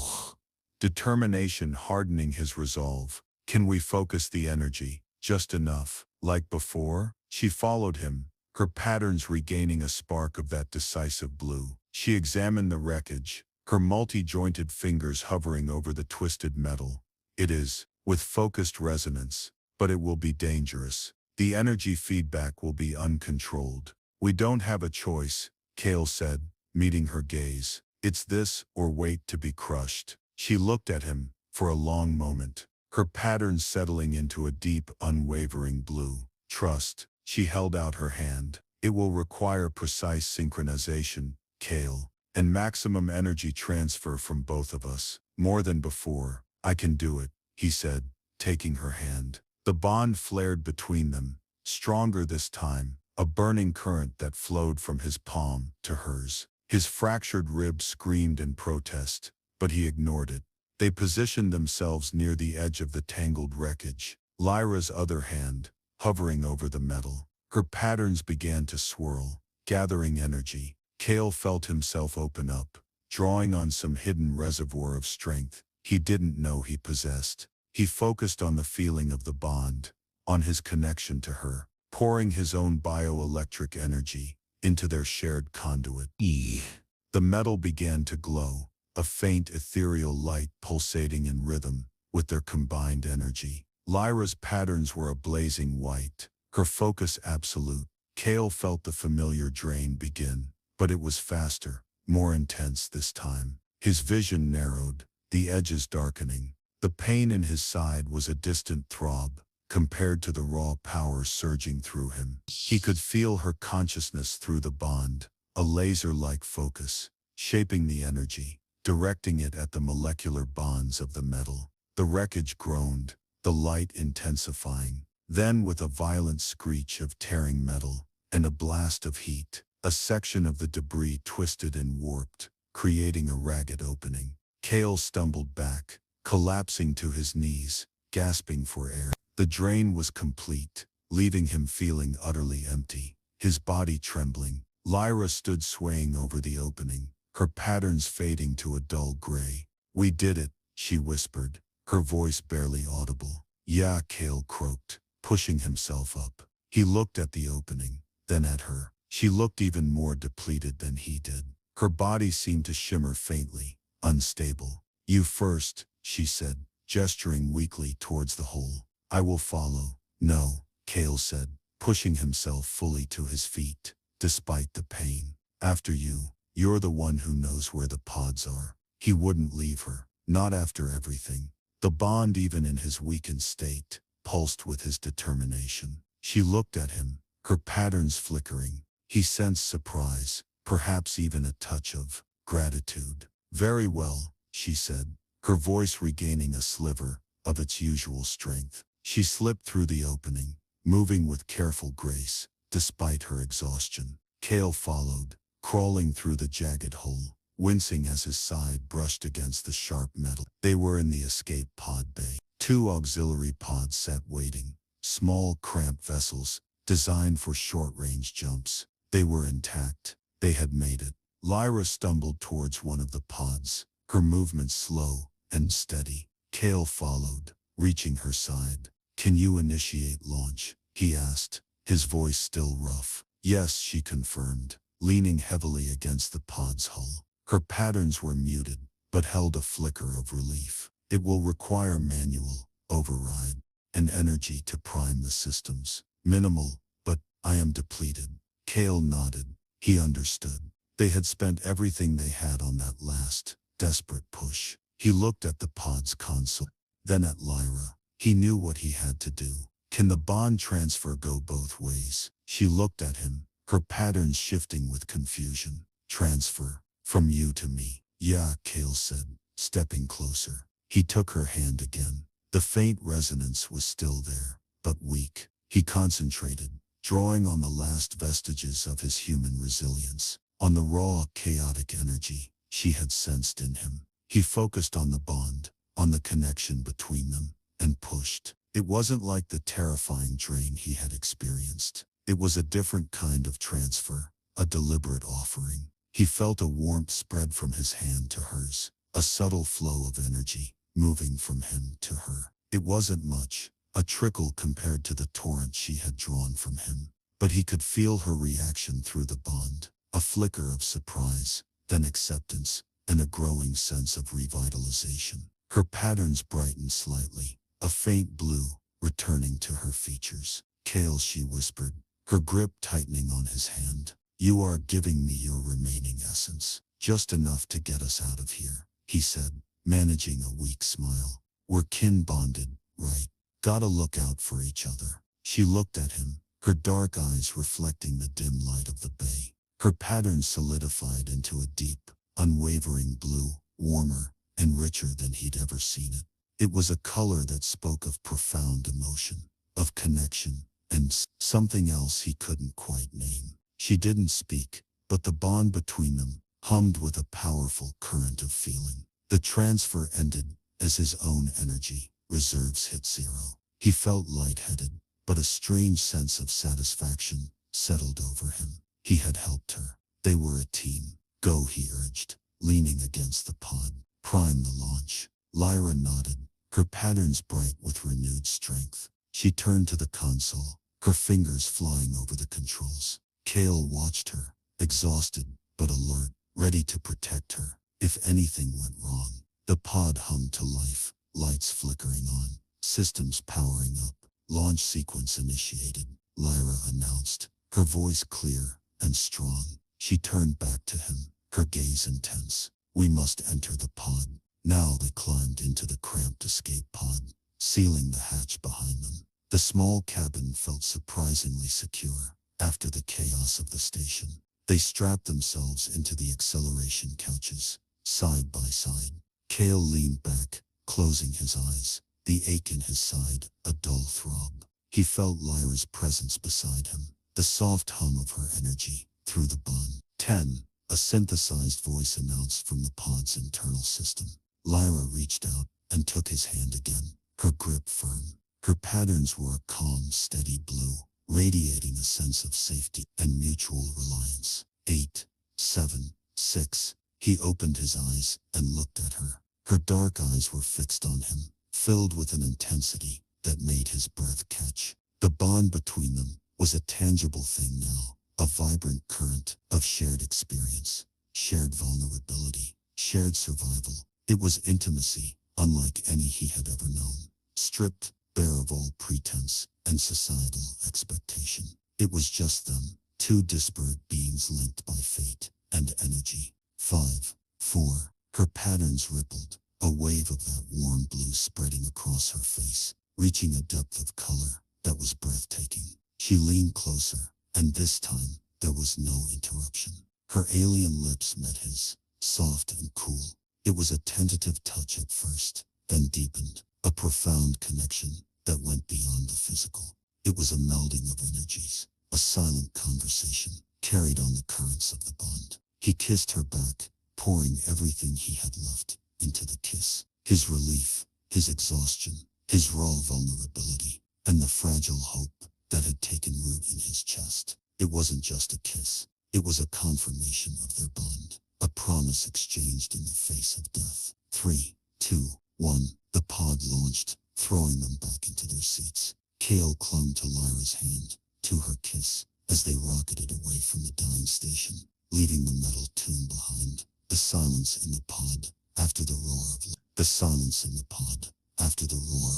Determination hardening his resolve. "Can we focus the energy, just enough, like before?" She followed him, her patterns regaining a spark of that decisive blue. She examined the wreckage, her multi-jointed fingers hovering over the twisted metal. "It is, with focused resonance, but it will be dangerous. The energy feedback will be uncontrolled." "We don't have a choice," Kale said, meeting her gaze. "It's this, or wait to be crushed." She looked at him, for a long moment, her patterns settling into a deep, unwavering blue. Trust. She held out her hand. It will require precise synchronization, Kale, and maximum energy transfer from both of us. More than before. I can do it, he said, taking her hand. The bond flared between them, stronger this time, a burning current that flowed from his palm to hers. His fractured ribs screamed in protest, but he ignored it. They positioned themselves near the edge of the tangled wreckage. Lyra's other hand, hovering over the metal. Her patterns began to swirl, gathering energy. Kale felt himself open up, drawing on some hidden reservoir of strength he didn't know he possessed. He focused on the feeling of the bond, on his connection to her, pouring his own bioelectric energy into their shared conduit. The metal began to glow, a faint ethereal light pulsating in rhythm with their combined energy. Lyra's patterns were a blazing white, her focus absolute. Kale felt the familiar drain begin, but it was faster, more intense this time. His vision narrowed, the edges darkening. The pain in his side was a distant throb, compared to the raw power surging through him. He could feel her consciousness through the bond, a laser-like focus, shaping the energy, directing it at the molecular bonds of the metal. The wreckage groaned, the light intensifying. Then, with a violent screech of tearing metal and a blast of heat, a section of the debris twisted and warped, creating a ragged opening. Kale stumbled back, collapsing to his knees, gasping for air. The drain was complete, leaving him feeling utterly empty, his body trembling. Lyra stood swaying over the opening, her patterns fading to a dull gray. "We did it," she whispered, her voice barely audible. "Yeah," Kale croaked, pushing himself up. He looked at the opening, then at her. She looked even more depleted than he did. Her body seemed to shimmer faintly, unstable. "You first," she said, gesturing weakly towards the hole. "I will follow." "No," Kale said, pushing himself fully to his feet, despite the pain. "After you. You're the one who knows where the pods are." He wouldn't leave her, not after everything. The bond, even in his weakened state, pulsed with his determination. She looked at him, her patterns flickering. He sensed surprise, perhaps even a touch of gratitude. "Very well," she said, her voice regaining a sliver of its usual strength. She slipped through the opening, moving with careful grace, despite her exhaustion. Kale followed, crawling through the jagged hole, wincing as his side brushed against the sharp metal. They were in the escape pod bay. 2 auxiliary pods sat waiting, small cramped vessels, designed for short-range jumps. They were intact. They had made it. Lyra stumbled towards one of the pods, her movements slow and steady. Kale followed, reaching her side. "Can you initiate launch?" he asked, his voice still rough. "Yes," she confirmed, leaning heavily against the pod's hull. Her patterns were muted, but held a flicker of relief. "It will require manual override and energy to prime the systems. Minimal, but I am depleted." Kale nodded. He understood. They had spent everything they had on that last, desperate push. He looked at the pod's console, then at Lyra. He knew what he had to do. "Can the bond transfer go both ways?" She looked at him, her patterns shifting with confusion. "Transfer, from you to me." "Yeah," Kale said, stepping closer. He took her hand again. The faint resonance was still there, but weak. He concentrated, drawing on the last vestiges of his human resilience, on the raw, chaotic energy she had sensed in him. He focused on the bond, on the connection between them, and pushed. It wasn't like the terrifying drain he had experienced. It was a different kind of transfer, a deliberate offering. He felt a warmth spread from his hand to hers, a subtle flow of energy, moving from him to her. It wasn't much, a trickle compared to the torrent she had drawn from him, but he could feel her reaction through the bond, a flicker of surprise, then acceptance, and a growing sense of revitalization. Her patterns brightened slightly, a faint blue, returning to her features. "Kale," she whispered, her grip tightening on his hand. "You are giving me your remaining essence, just enough to get us out of here," he said, managing a weak smile. We're kin bonded, right? Gotta look out for each other. She looked at him, her dark eyes reflecting the dim light of the bay. Her pattern solidified into a deep, unwavering blue, warmer and richer than he'd ever seen it. It was a color that spoke of profound emotion, of connection, and something else he couldn't quite name. She didn't speak, but the bond between them hummed with a powerful current of feeling. The transfer ended as his own energy reserves hit zero. He felt lightheaded, but a strange sense of satisfaction settled over him. He had helped her. They were a team. Go, he urged, leaning against the pod. Prime the launch. Lyra nodded, her patterns bright with renewed strength. She turned to the console, her fingers flying over the controls. Kale watched her, exhausted but alert, ready to protect her if anything went wrong. The pod hummed to life, lights flickering on, systems powering up. Launch sequence initiated, Lyra announced, her voice clear and strong. She turned back to him, her gaze intense. We must enter the pod. Now they climbed into the cramped escape pod, sealing the hatch behind them. The small cabin felt surprisingly secure after the chaos of the station. They strapped themselves into the acceleration couches, side by side. Kale leaned back, closing his eyes, the ache in his side a dull throb. He felt Lyra's presence beside him, the soft hum of her energy through the bond. 10. A synthesized voice announced from the pod's internal system. Lyra reached out and took his hand again, her grip firm. Her patterns were a calm, steady blue, radiating a sense of safety and mutual reliance. 8, 7, 6. He opened his eyes and looked at her. Her dark eyes were fixed on him, filled with an intensity that made his breath catch. The bond between them was a tangible thing now, a vibrant current of shared experience, shared vulnerability, shared survival. It was intimacy, unlike any he had ever known, stripped bare of all pretense and societal expectation. It was just them, two disparate beings linked by fate and energy. 5, 4. Her patterns rippled, a wave of that warm blue spreading across her face, reaching a depth of color that was breathtaking. She leaned closer, and this time there was no interruption. Her alien lips met his, soft and cool. It was a tentative touch at first, then deepened, a profound connection that went beyond the physical. It was a melding of energies, a silent conversation, carried on the currents of the bond. He kissed her back, pouring everything he had left into the kiss. His relief, his exhaustion, his raw vulnerability, and the fragile hope that had taken root in his chest. It wasn't just a kiss. It was a confirmation of their bond, a promise exchanged in the face of death. 3, 2, 1. The pod launched, throwing them back into their seats. Kale clung to Lyra's hand, to her kiss, as they rocketed away from the dying station, leaving the metal tomb behind. The silence in the pod, after the roar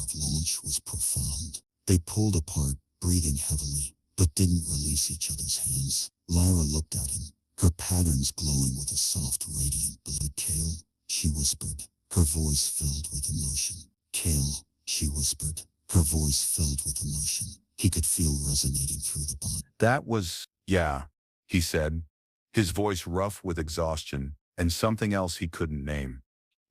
of launch was profound. They pulled apart, breathing heavily, but didn't release each other's hands. Lyra looked at him, her patterns glowing with a soft, radiant blue. Kale, she whispered, her voice filled with emotion. Kale, she whispered, her voice filled with emotion. He could feel resonating through the bond. That was, yeah, he said, his voice rough with exhaustion and something else he couldn't name.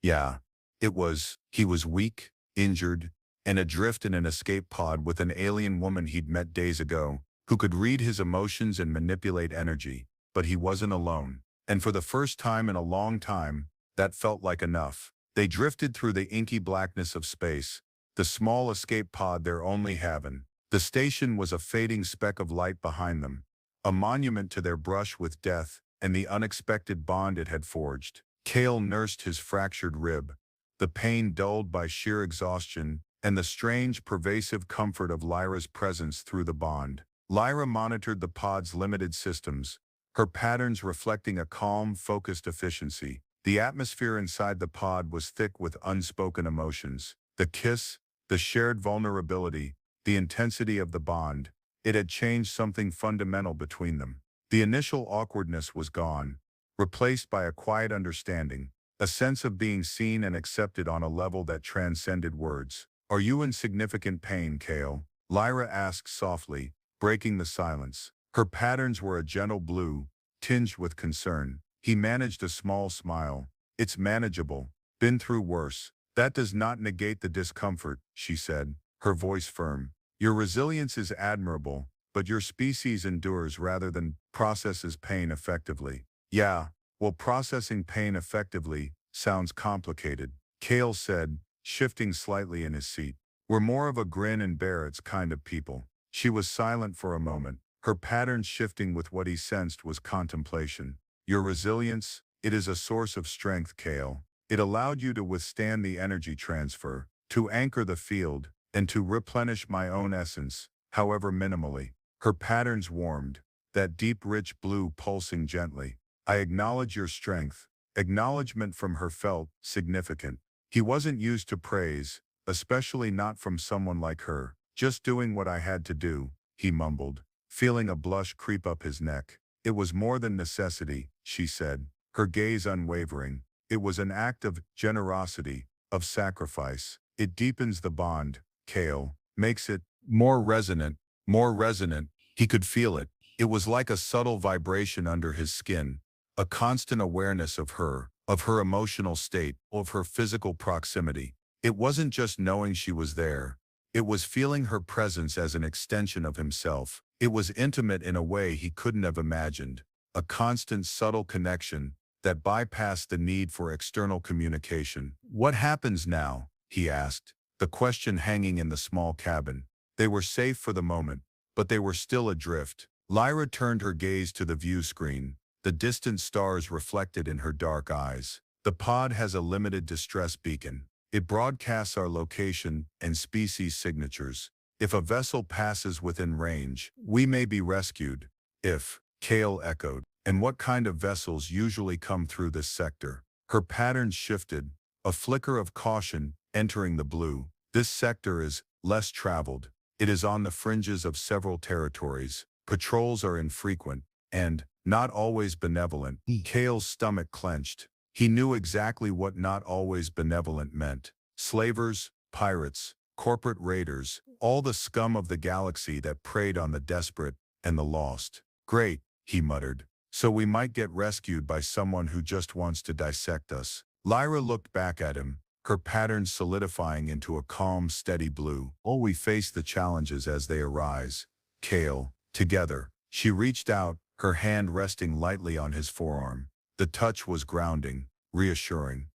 Yeah, he was weak, injured, and adrift in an escape pod with an alien woman he'd met days ago, who could read his emotions and manipulate energy, but he wasn't alone. And for the first time in a long time, that felt like enough. They drifted through the inky blackness of space, the small escape pod their only haven. The station was a fading speck of light behind them, a monument to their brush with death and the unexpected bond it had forged. Kale nursed his fractured rib, the pain dulled by sheer exhaustion, and the strange, pervasive comfort of Lyra's presence through the bond. Lyra monitored the pod's limited systems, her patterns reflecting a calm, focused efficiency. The atmosphere inside the pod was thick with unspoken emotions. The kiss, the shared vulnerability, the intensity of the bond. It had changed something fundamental between them. The initial awkwardness was gone, replaced by a quiet understanding, a sense of being seen and accepted on a level that transcended words. Are you in significant pain, Kale? Lyra asked softly, breaking the silence. Her patterns were a gentle blue, tinged with concern. He managed a small smile. It's manageable. Been through worse. That does not negate the discomfort, she said, her voice firm. Your resilience is admirable, but your species endures rather than processes pain effectively. Yeah, well, processing pain effectively sounds complicated, Kale said, shifting slightly in his seat. We're more of a grin and bear it's kind of people. She was silent for a moment, her patterns shifting with what he sensed was contemplation. Your resilience, it is a source of strength, Kale. It allowed you to withstand the energy transfer, to anchor the field, and to replenish my own essence, however minimally. Her patterns warmed, that deep rich blue pulsing gently. I acknowledge your strength. Acknowledgement from her felt significant. He wasn't used to praise, especially not from someone like her. Just doing what I had to do, he mumbled, feeling a blush creep up his neck. It was more than necessity, she said, her gaze unwavering. It was an act of generosity, of sacrifice. It deepens the bond, Kale, makes it more resonant, more resonant. He could feel it. It was like a subtle vibration under his skin, a constant awareness of her emotional state, of her physical proximity. It wasn't just knowing she was there. It was feeling her presence as an extension of himself. It was intimate in a way he couldn't have imagined, a constant subtle connection that bypassed the need for external communication. What happens now? He asked, the question hanging in the small cabin. They were safe for the moment, but they were still adrift. Lyra turned her gaze to the view screen, the distant stars reflected in her dark eyes. The pod has a limited distress beacon. It broadcasts our location and species signatures. If a vessel passes within range, we may be rescued. If, Kale echoed. And what kind of vessels usually come through this sector? Her patterns shifted, a flicker of caution entering the blue. This sector is less traveled. It is on the fringes of several territories. Patrols are infrequent and not always benevolent. Kale's stomach clenched. He knew exactly what not always benevolent meant. Slavers, pirates, corporate raiders, all the scum of the galaxy that preyed on the desperate and the lost. Great, he muttered. So we might get rescued by someone who just wants to dissect us. Lyra looked back at him, her patterns solidifying into a calm, steady blue. Oh, we face the challenges as they arise. Kale, together. She reached out, her hand resting lightly on his forearm. The touch was grounding, reassuring.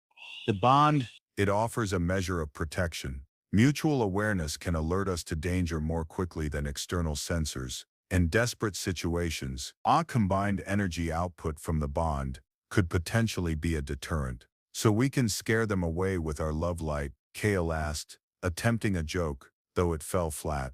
The bond, it offers a measure of protection. Mutual awareness can alert us to danger more quickly than external sensors. In desperate situations, our combined energy output from the bond could potentially be a deterrent. So we can scare them away with our love light, Kale asked, attempting a joke, though it fell flat.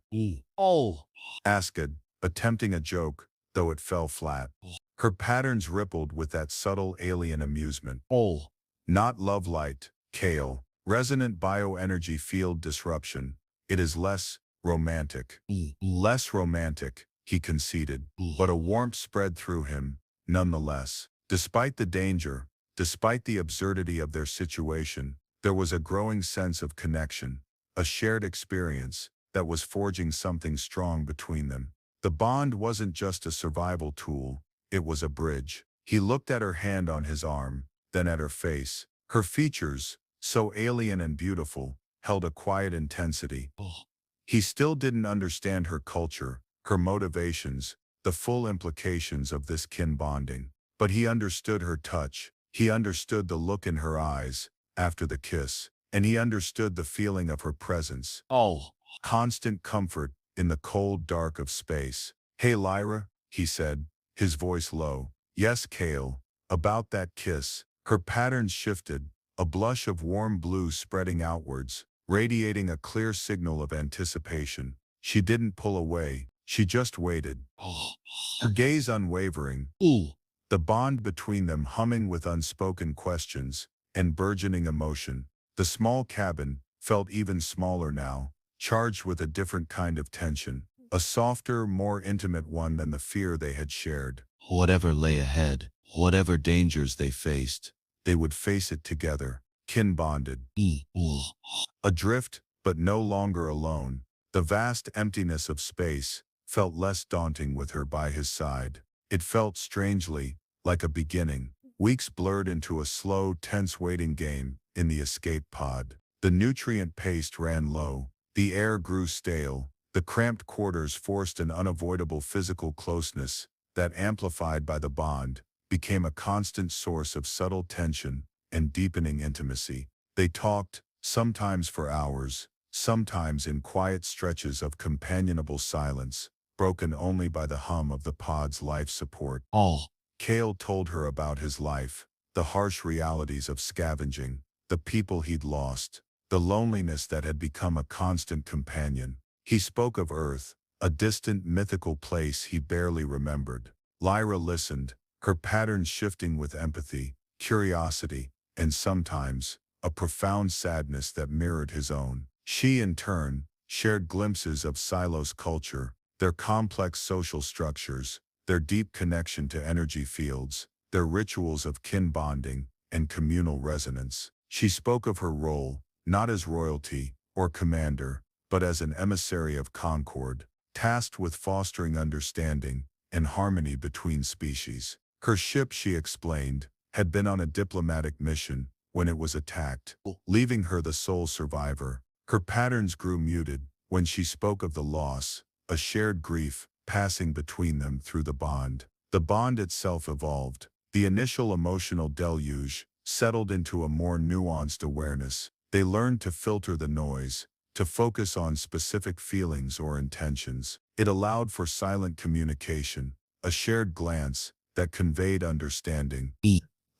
Oh, Asked, attempting a joke, though it fell flat. Her patterns rippled with that subtle alien amusement. Oh, not love light, Kale. Resonant bioenergy field disruption. It is less romantic. Less romantic, he conceded, but a warmth spread through him, nonetheless. Despite the danger, despite the absurdity of their situation, there was a growing sense of connection, a shared experience that was forging something strong between them. The bond wasn't just a survival tool, it was a bridge. He looked at her hand on his arm, then at her face. Her features, so alien and beautiful, held a quiet intensity. He still didn't understand her culture, her motivations, the full implications of this kin bonding. But he understood her touch, he understood the look in her eyes, after the kiss, and he understood the feeling of her presence. Oh, constant comfort in the cold dark of space. Hey Lyra, he said, his voice low. Yes, Kale, about that kiss. Her patterns shifted, a blush of warm blue spreading outwards, radiating a clear signal of anticipation. She didn't pull away, she just waited. Her gaze unwavering, the bond between them humming with unspoken questions and burgeoning emotion. The small cabin felt even smaller now, charged with a different kind of tension, a softer, more intimate one than the fear they had shared. Whatever lay ahead, whatever dangers they faced, They would face it together, kin-bonded. Adrift, but no longer alone. The vast emptiness of space felt less daunting with her by his side. It felt strangely like a beginning. Weeks blurred into a slow, tense waiting game in the escape pod. The nutrient paste ran low. The air grew stale. The cramped quarters forced an unavoidable physical closeness that, amplified by the bond, became a constant source of subtle tension and deepening intimacy. They talked, sometimes for hours, sometimes in quiet stretches of companionable silence, broken only by the hum of the pod's life support. Cale told her about his life, the harsh realities of scavenging, the people he'd lost, the loneliness that had become a constant companion. He spoke of Earth, a distant mythical place he barely remembered. Lyra listened, her patterns shifting with empathy, curiosity, and sometimes, a profound sadness that mirrored his own. She, in turn, shared glimpses of Silos culture, their complex social structures, their deep connection to energy fields, their rituals of kin bonding and communal resonance. She spoke of her role, not as royalty or commander, but as an emissary of concord, tasked with fostering understanding and harmony between species. Her ship, she explained, had been on a diplomatic mission when it was attacked, leaving her the sole survivor. Her patterns grew muted when she spoke of the loss, a shared grief passing between them through the bond. The bond itself evolved. The initial emotional deluge settled into a more nuanced awareness. They learned to filter the noise, to focus on specific feelings or intentions. It allowed for silent communication, a shared glance that conveyed understanding,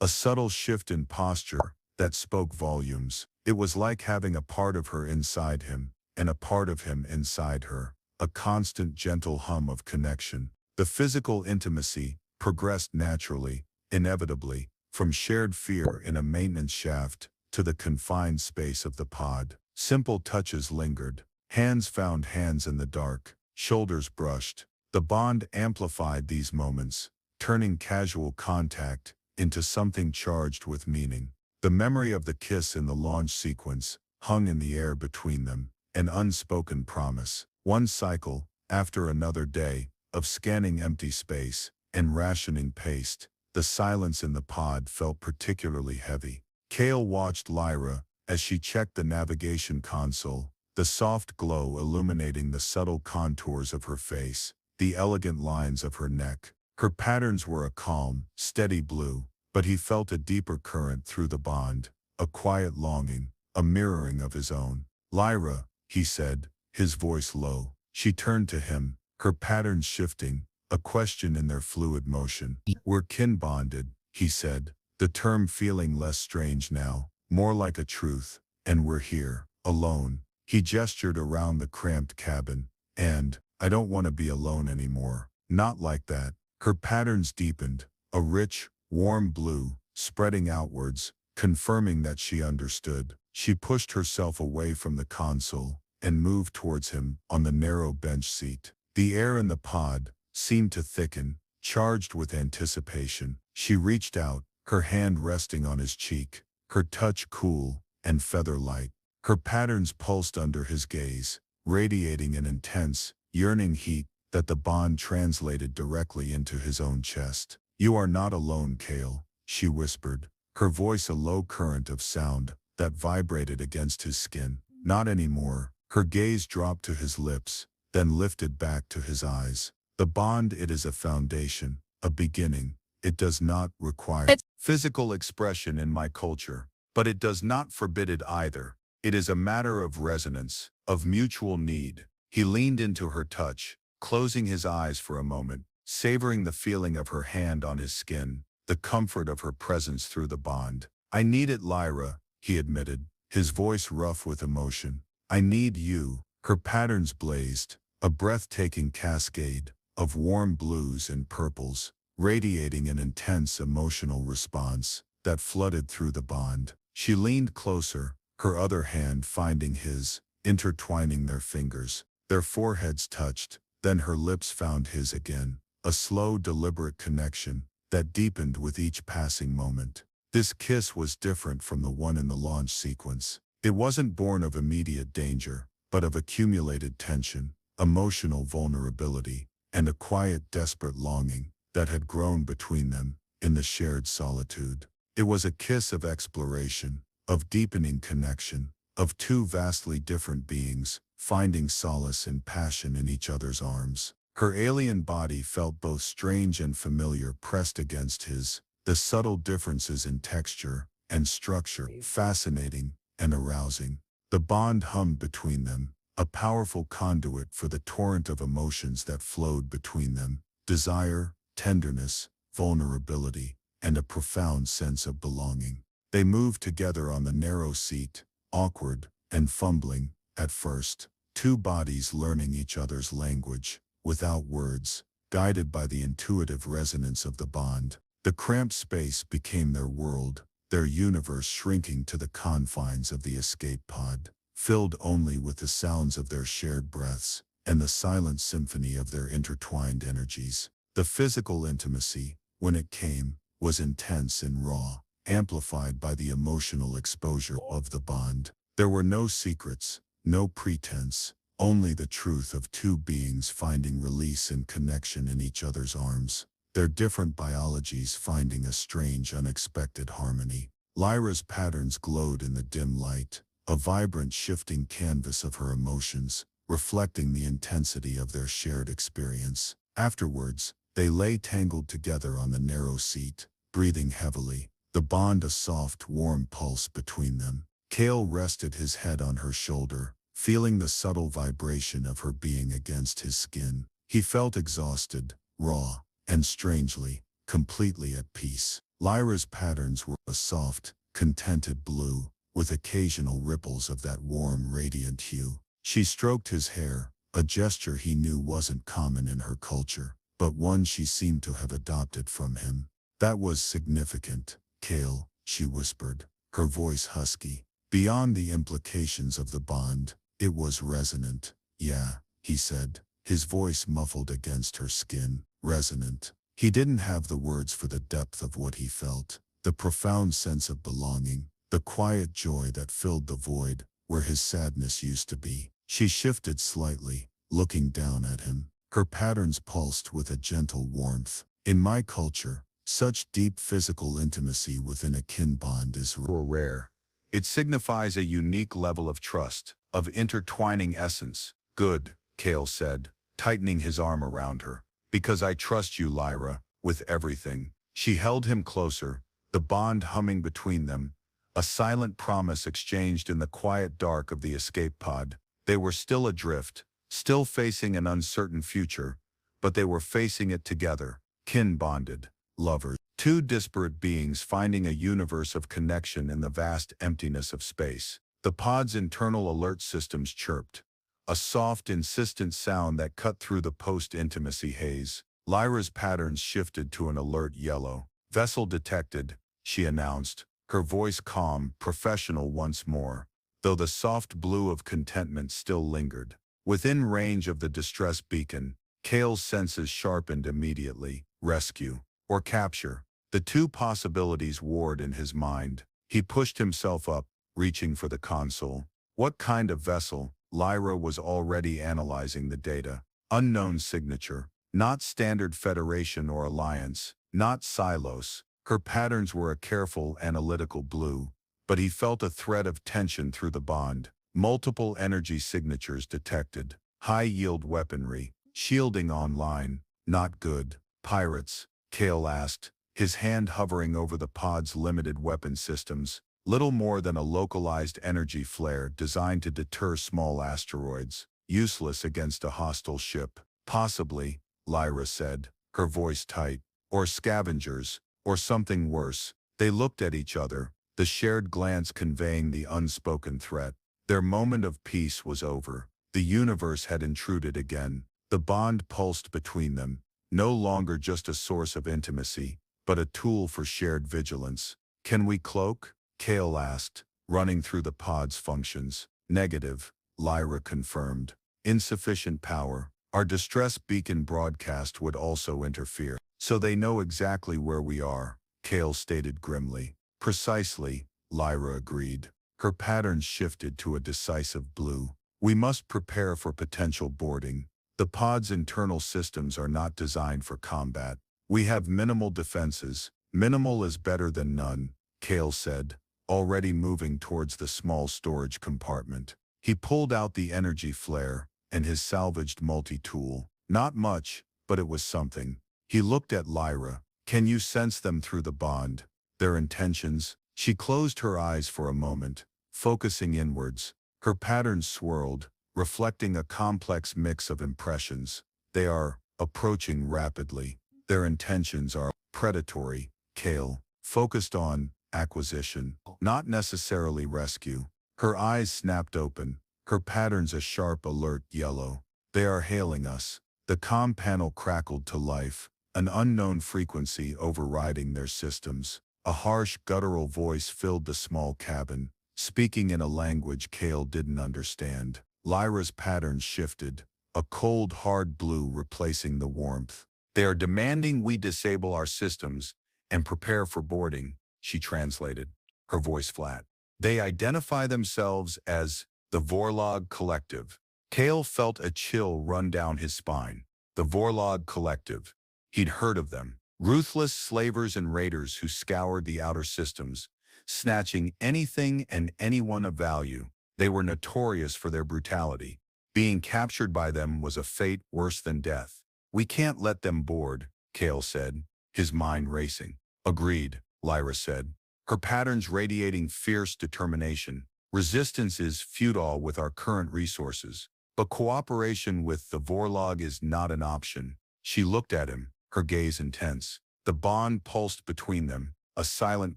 a subtle shift in posture that spoke volumes. It was like having a part of her inside him and a part of him inside her, a constant gentle hum of connection. The physical intimacy progressed naturally, inevitably, from shared fear in a maintenance shaft to the confined space of the pod. Simple touches lingered. Hands found hands in the dark, shoulders brushed. The bond amplified these moments, turning casual contact into something charged with meaning. The memory of the kiss in the launch sequence hung in the air between them, an unspoken promise. One cycle, after another day, of scanning empty space and rationing paste, the silence in the pod felt particularly heavy. Cale watched Lyra as she checked the navigation console, the soft glow illuminating the subtle contours of her face, the elegant lines of her neck. Her patterns were a calm, steady blue, but he felt a deeper current through the bond, a quiet longing, a mirroring of his own. Lyra, he said, his voice low. She turned to him, her patterns shifting, a question in their fluid motion. We're kin-bonded, he said, the term feeling less strange now, more like a truth, and we're here, alone. He gestured around the cramped cabin, and, I don't want to be alone anymore. Not like that. Her patterns deepened, a rich, warm blue, spreading outwards, confirming that she understood. She pushed herself away from the console and moved towards him on the narrow bench seat. The air in the pod seemed to thicken, charged with anticipation. She reached out, her hand resting on his cheek, her touch cool and feather-light. Her patterns pulsed under his gaze, radiating an intense, yearning heat that the bond translated directly into his own chest. You are not alone, Cale, she whispered, her voice a low current of sound that vibrated against his skin. Not anymore. Her gaze dropped to his lips, then lifted back to his eyes. The bond, it is a foundation, a beginning. It does not require physical expression in my culture, but it does not forbid it either. It is a matter of resonance, of mutual need. He leaned into her touch, closing his eyes for a moment, savoring the feeling of her hand on his skin, the comfort of her presence through the bond. I need it, Lyra, he admitted, his voice rough with emotion. I need you. Her patterns blazed, a breathtaking cascade of warm blues and purples, radiating an intense emotional response that flooded through the bond. She leaned closer, her other hand finding his, intertwining their fingers. Their foreheads touched, then her lips found his again, a slow, deliberate connection that deepened with each passing moment. This kiss was different from the one in the launch sequence. It wasn't born of immediate danger, but of accumulated tension, emotional vulnerability, and a quiet, desperate longing that had grown between them in the shared solitude. It was a kiss of exploration, of deepening connection, of two vastly different beings, finding solace and passion in each other's arms. Her alien body felt both strange and familiar pressed against his, the subtle differences in texture and structure fascinating and arousing. The bond hummed between them, a powerful conduit for the torrent of emotions that flowed between them: desire, tenderness, vulnerability, and a profound sense of belonging. They moved together on the narrow seat, awkward and fumbling at first, two bodies learning each other's language, without words, guided by the intuitive resonance of the bond. The cramped space became their world, their universe shrinking to the confines of the escape pod, filled only with the sounds of their shared breaths and the silent symphony of their intertwined energies. The physical intimacy, when it came, was intense and raw, amplified by the emotional exposure of the bond. There were no secrets, no pretense, only the truth of two beings finding release and connection in each other's arms, their different biologies finding a strange, unexpected harmony. Lyra's patterns glowed in the dim light, a vibrant, shifting canvas of her emotions, reflecting the intensity of their shared experience. Afterwards, they lay tangled together on the narrow seat, breathing heavily, the bond a soft, warm pulse between them. Cale rested his head on her shoulder, feeling the subtle vibration of her being against his skin. He felt exhausted, raw, and strangely, completely at peace. Lyra's patterns were a soft, contented blue, with occasional ripples of that warm, radiant hue. She stroked his hair, a gesture he knew wasn't common in her culture, but one she seemed to have adopted from him. That was significant, Cale, she whispered, her voice husky. Beyond the implications of the bond, it was resonant. Yeah, he said, his voice muffled against her skin, resonant. He didn't have the words for the depth of what he felt, the profound sense of belonging, the quiet joy that filled the void where his sadness used to be. She shifted slightly, looking down at him. Her patterns pulsed with a gentle warmth. In my culture, such deep physical intimacy within a kin bond is rare. It signifies a unique level of trust, of intertwining essence. Good, Cale said, tightening his arm around her. Because I trust you, Lyra, with everything. She held him closer, the bond humming between them, a silent promise exchanged in the quiet dark of the escape pod. They were still adrift, still facing an uncertain future, but they were facing it together, kin-bonded, lovers. Two disparate beings finding a universe of connection in the vast emptiness of space. The pod's internal alert systems chirped, a soft, insistent sound that cut through the post-intimacy haze. Lyra's patterns shifted to an alert yellow. Vessel detected, she announced, her voice calm, professional once more, though the soft blue of contentment still lingered. Within range of the distress beacon, Cale's senses sharpened immediately. Rescue or capture. The two possibilities warred in his mind. He pushed himself up, reaching for the console. What kind of vessel? Lyra was already analyzing the data. Unknown signature. Not standard Federation or Alliance. Not Silos. Her patterns were a careful, analytical blue. But he felt a thread of tension through the bond. Multiple energy signatures detected. High-yield weaponry. Shielding online. Not good. Pirates? Cale asked, his hand hovering over the pod's limited weapon systems. Little more than a localized energy flare designed to deter small asteroids. Useless against a hostile ship. Possibly, Lyra said, her voice tight. Or scavengers, or something worse. They looked at each other, the shared glance conveying the unspoken threat. Their moment of peace was over. The universe had intruded again. The bond pulsed between them, no longer just a source of intimacy, but a tool for shared vigilance. Can we cloak? Cale asked, running through the pod's functions. Negative, Lyra confirmed. Insufficient power. Our distress beacon broadcast would also interfere. So they know exactly where we are, Cale stated grimly. Precisely, Lyra agreed. Her patterns shifted to a decisive blue. We must prepare for potential boarding. The pod's internal systems are not designed for combat. We have minimal defenses. Minimal is better than none, Kale said, already moving towards the small storage compartment. He pulled out the energy flare and his salvaged multi-tool. Not much, but it was something. He looked at Lyra. Can you sense them through the bond? Their intentions? She closed her eyes for a moment, focusing inwards. Her patterns swirled, reflecting a complex mix of impressions. They are approaching rapidly. Their intentions are predatory, Kale, focused on acquisition, not necessarily rescue. Her eyes snapped open, her patterns a sharp alert yellow. They are hailing us. The comm panel crackled to life, an unknown frequency overriding their systems. A harsh, guttural voice filled the small cabin, speaking in a language Kale didn't understand. Lyra's patterns shifted, a cold, hard blue replacing the warmth. They are demanding we disable our systems and prepare for boarding, she translated, her voice flat. They identify themselves as the Vorlog Collective. Kale felt a chill run down his spine. The Vorlog Collective. He'd heard of them. Ruthless slavers and raiders who scoured the outer systems, snatching anything and anyone of value. They were notorious for their brutality. Being captured by them was a fate worse than death. We can't let them board, Kale said, his mind racing. Agreed, Lyra said, her patterns radiating fierce determination. Resistance is futile with our current resources, but cooperation with the Vorlog is not an option. She looked at him, her gaze intense. The bond pulsed between them, a silent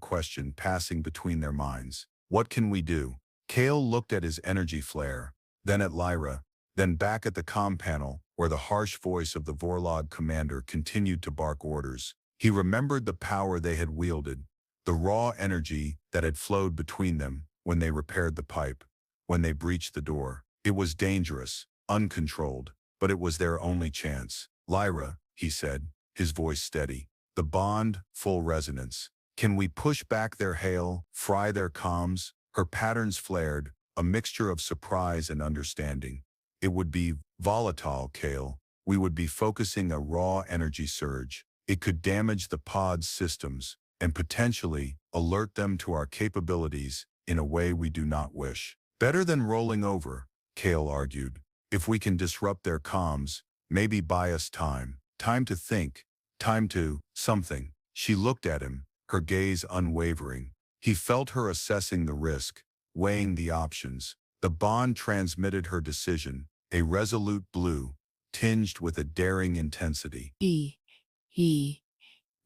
question passing between their minds. What can we do? Kale looked at his energy flare, then at Lyra, then back at the comm panel, where the harsh voice of the Vorlog commander continued to bark orders. He remembered the power they had wielded, the raw energy that had flowed between them when they repaired the pipe, when they breached the door. It was dangerous, uncontrolled, but it was their only chance. Lyra, he said, his voice steady. The bond, full resonance. Can we push back their hail, fry their comms? Her patterns flared, a mixture of surprise and understanding. It would be volatile, Kale. We would be focusing a raw energy surge. It could damage the pod's systems and potentially alert them to our capabilities in a way we do not wish. Better than rolling over, Kale argued. If we can disrupt their comms, maybe buy us time. Time to think. Time to something. She looked at him, her gaze unwavering. He felt her assessing the risk, weighing the options. The bond transmitted her decision, a resolute blue, tinged with a daring intensity.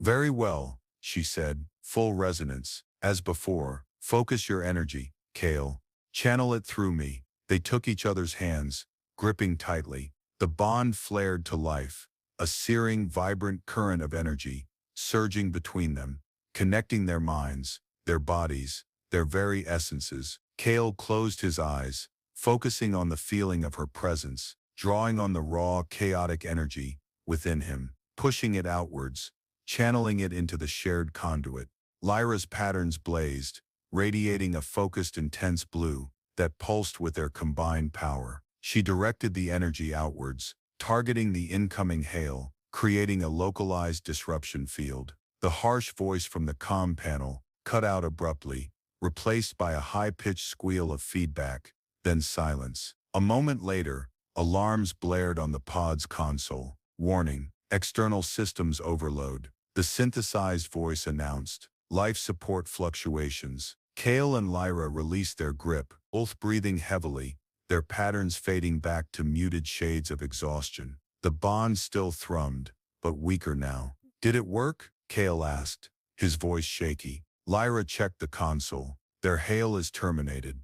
Very well, she said, full resonance. As before, focus your energy, Kale. Channel it through me. They took each other's hands, gripping tightly. The bond flared to life, a searing, vibrant current of energy, surging between them, connecting their minds, their bodies, their very essences. Kale closed his eyes, focusing on the feeling of her presence, drawing on the raw, chaotic energy within him, pushing it outwards, channeling it into the shared conduit. Lyra's patterns blazed, radiating a focused, intense blue that pulsed with their combined power. She directed the energy outwards, targeting the incoming hail, creating a localized disruption field. The harsh voice from the comm panel cut out abruptly, replaced by a high-pitched squeal of feedback, then silence. A moment later, alarms blared on the pod's console. Warning, external systems overload. The synthesized voice announced, life support fluctuations. Kale and Lyra released their grip, both breathing heavily, their patterns fading back to muted shades of exhaustion. The bond still thrummed, but weaker now. Did it work? Kale asked, his voice shaky. Lyra checked the console. Their hail is terminated.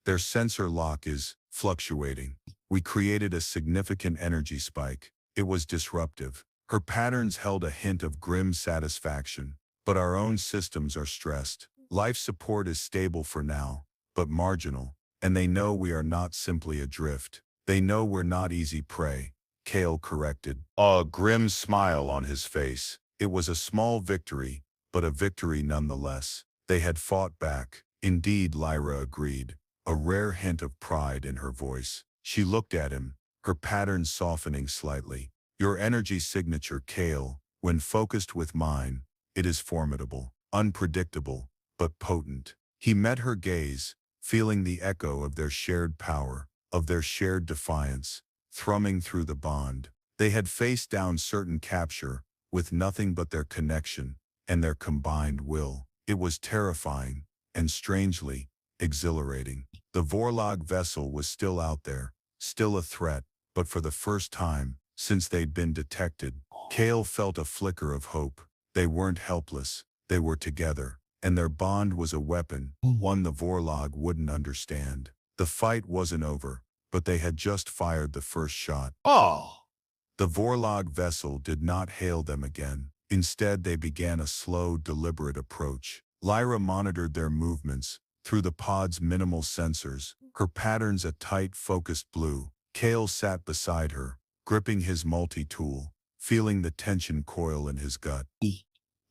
Their sensor lock is fluctuating. We created a significant energy spike. It was disruptive. Her patterns held a hint of grim satisfaction. But our own systems are stressed. Life support is stable for now, but marginal. And they know we are not simply adrift. They know we're not easy prey, Kale corrected. A grim smile on his face. It was a small victory, but a victory nonetheless. They had fought back. Indeed, Lyra agreed, a rare hint of pride in her voice. She looked at him, her pattern softening slightly. Your energy signature, Kale, when focused with mine, it is formidable, unpredictable, but potent. He met her gaze, feeling the echo of their shared power, of their shared defiance, thrumming through the bond. They had faced down certain capture, with nothing but their connection and their combined will. It was terrifying, and strangely, exhilarating. The Vorlog vessel was still out there, still a threat, but for the first time, since they'd been detected, Kale felt a flicker of hope. They weren't helpless, they were together, and their bond was a weapon, one the Vorlog wouldn't understand. The fight wasn't over, but they had just fired the first shot. Oh. The Vorlog vessel did not hail them again. Instead, they began a slow, deliberate approach. Lyra monitored their movements through the pod's minimal sensors, her patterns a tight, focused blue. Kale sat beside her, gripping his multi-tool, feeling the tension coil in his gut.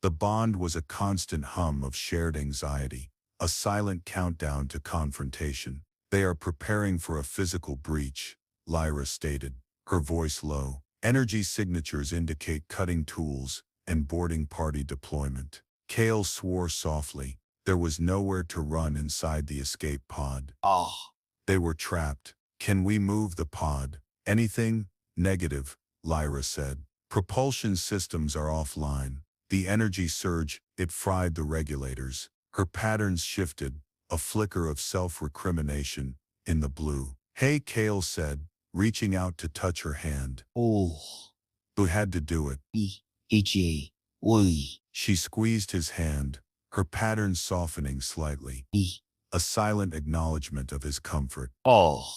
The bond was a constant hum of shared anxiety, a silent countdown to confrontation. They are preparing for a physical breach, Lyra stated, her voice low. Energy signatures indicate cutting tools and boarding party deployment. Kale swore softly. There was nowhere to run inside the escape pod. Oh. They were trapped. Can we move the pod? Anything? Negative, Lyra said. Propulsion systems are offline. The energy surge, it fried the regulators. Her patterns shifted, a flicker of self-recrimination in the blue. Hey, Kale said, reaching out to touch her hand. Oh. Who had to do it? HFY. She squeezed his hand, her pattern softening slightly. A silent acknowledgement of his comfort. Oh.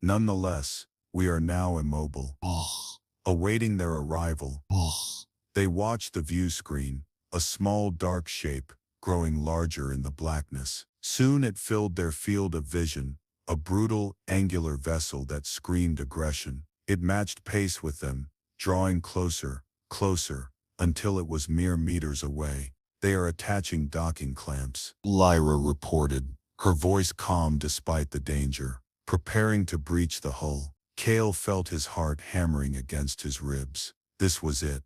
Nonetheless, we are now immobile, Oh. awaiting their arrival. Oh. They watched the view screen, a small dark shape, growing larger in the blackness. Soon it filled their field of vision, a brutal, angular vessel that screamed aggression. It matched pace with them, drawing closer, closer, until it was mere meters away. They are attaching docking clamps, Lyra reported, her voice calm despite the danger, preparing to breach the hull. Kale felt his heart hammering against his ribs. This was it.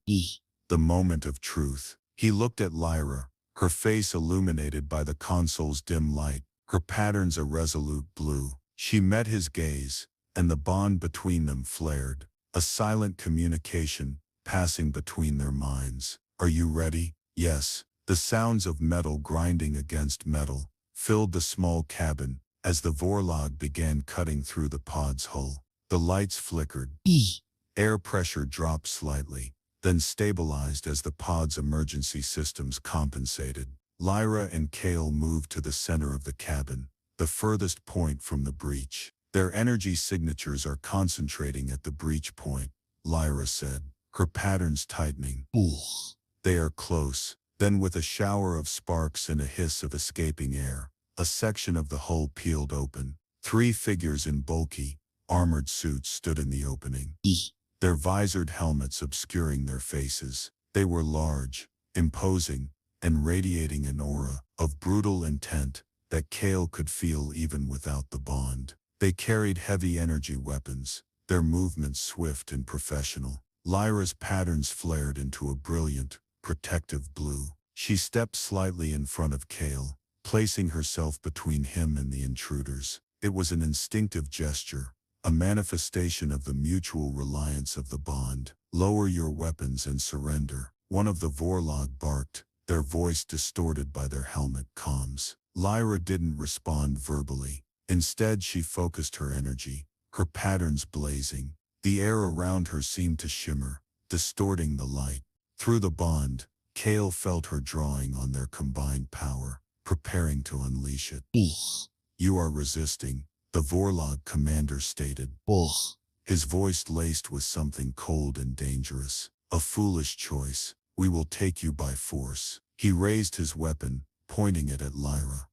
The moment of truth. He looked at Lyra, her face illuminated by the console's dim light, her patterns a resolute blue. She met his gaze, and the bond between them flared, a silent communication passing between their minds. Are you ready? Yes. The sounds of metal grinding against metal filled the small cabin as the Vorlog began cutting through the pod's hull. The lights flickered. Air pressure dropped slightly, then stabilized as the pod's emergency systems compensated. Lyra and Kale moved to the center of the cabin, the furthest point from the breach. Their energy signatures are concentrating at the breach point, Lyra said, her patterns tightening. They are close. Then with a shower of sparks and a hiss of escaping air, a section of the hull peeled open. 3 figures in bulky, armored suits stood in the opening, their visored helmets obscuring their faces. They were large, imposing, and radiating an aura of brutal intent that Kale could feel even without the bond. They carried heavy energy weapons, their movements swift and professional. Lyra's patterns flared into a brilliant, protective blue. She stepped slightly in front of Kale, placing herself between him and the intruders. It was an instinctive gesture, a manifestation of the mutual reliance of the bond. Lower your weapons and surrender. One of the Vorlog barked, their voice distorted by their helmet comms. Lyra didn't respond verbally. Instead, she focused her energy, her patterns blazing. The air around her seemed to shimmer, distorting the light. Through the bond, Kale felt her drawing on their combined power, preparing to unleash it. You are resisting, the Vorlog commander stated, his voice laced with something cold and dangerous. A foolish choice. We will take you by force. He raised his weapon, pointing it at Lyra.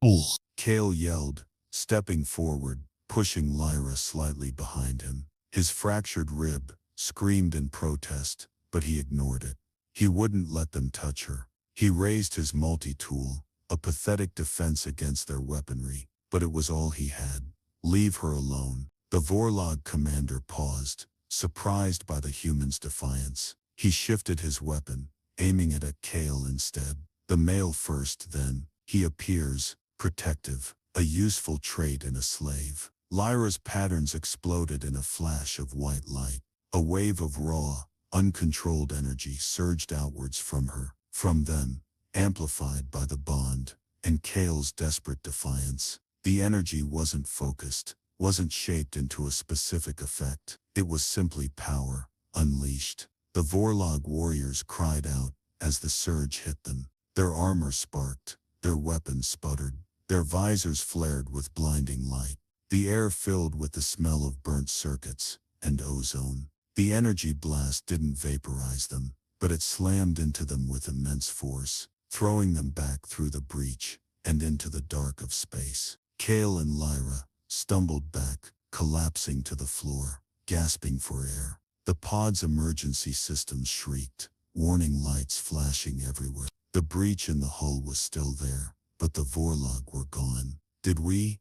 Kale yelled, stepping forward, pushing Lyra slightly behind him. His fractured rib screamed in protest, but he ignored it. He wouldn't let them touch her. He raised his multi-tool, a pathetic defense against their weaponry, but it was all he had. Leave her alone. The Vorlog commander paused, surprised by the human's defiance. He shifted his weapon, aiming it at Kale instead. The male first, then. He appears protective, a useful trait in a slave. Lyra's patterns exploded in a flash of white light. A wave of raw, uncontrolled energy surged outwards from her, from them, amplified by the bond, and Kale's desperate defiance. The energy wasn't focused, wasn't shaped into a specific effect. It was simply power, unleashed. The Vorlog warriors cried out as the surge hit them. Their armor sparked, their weapons sputtered, their visors flared with blinding light. The air filled with the smell of burnt circuits and ozone. The energy blast didn't vaporize them, but it slammed into them with immense force, throwing them back through the breach and into the dark of space. Kale and Lyra stumbled back, collapsing to the floor, gasping for air. The pod's emergency systems shrieked, warning lights flashing everywhere. The breach in the hull was still there, but the Vorlog were gone. Did we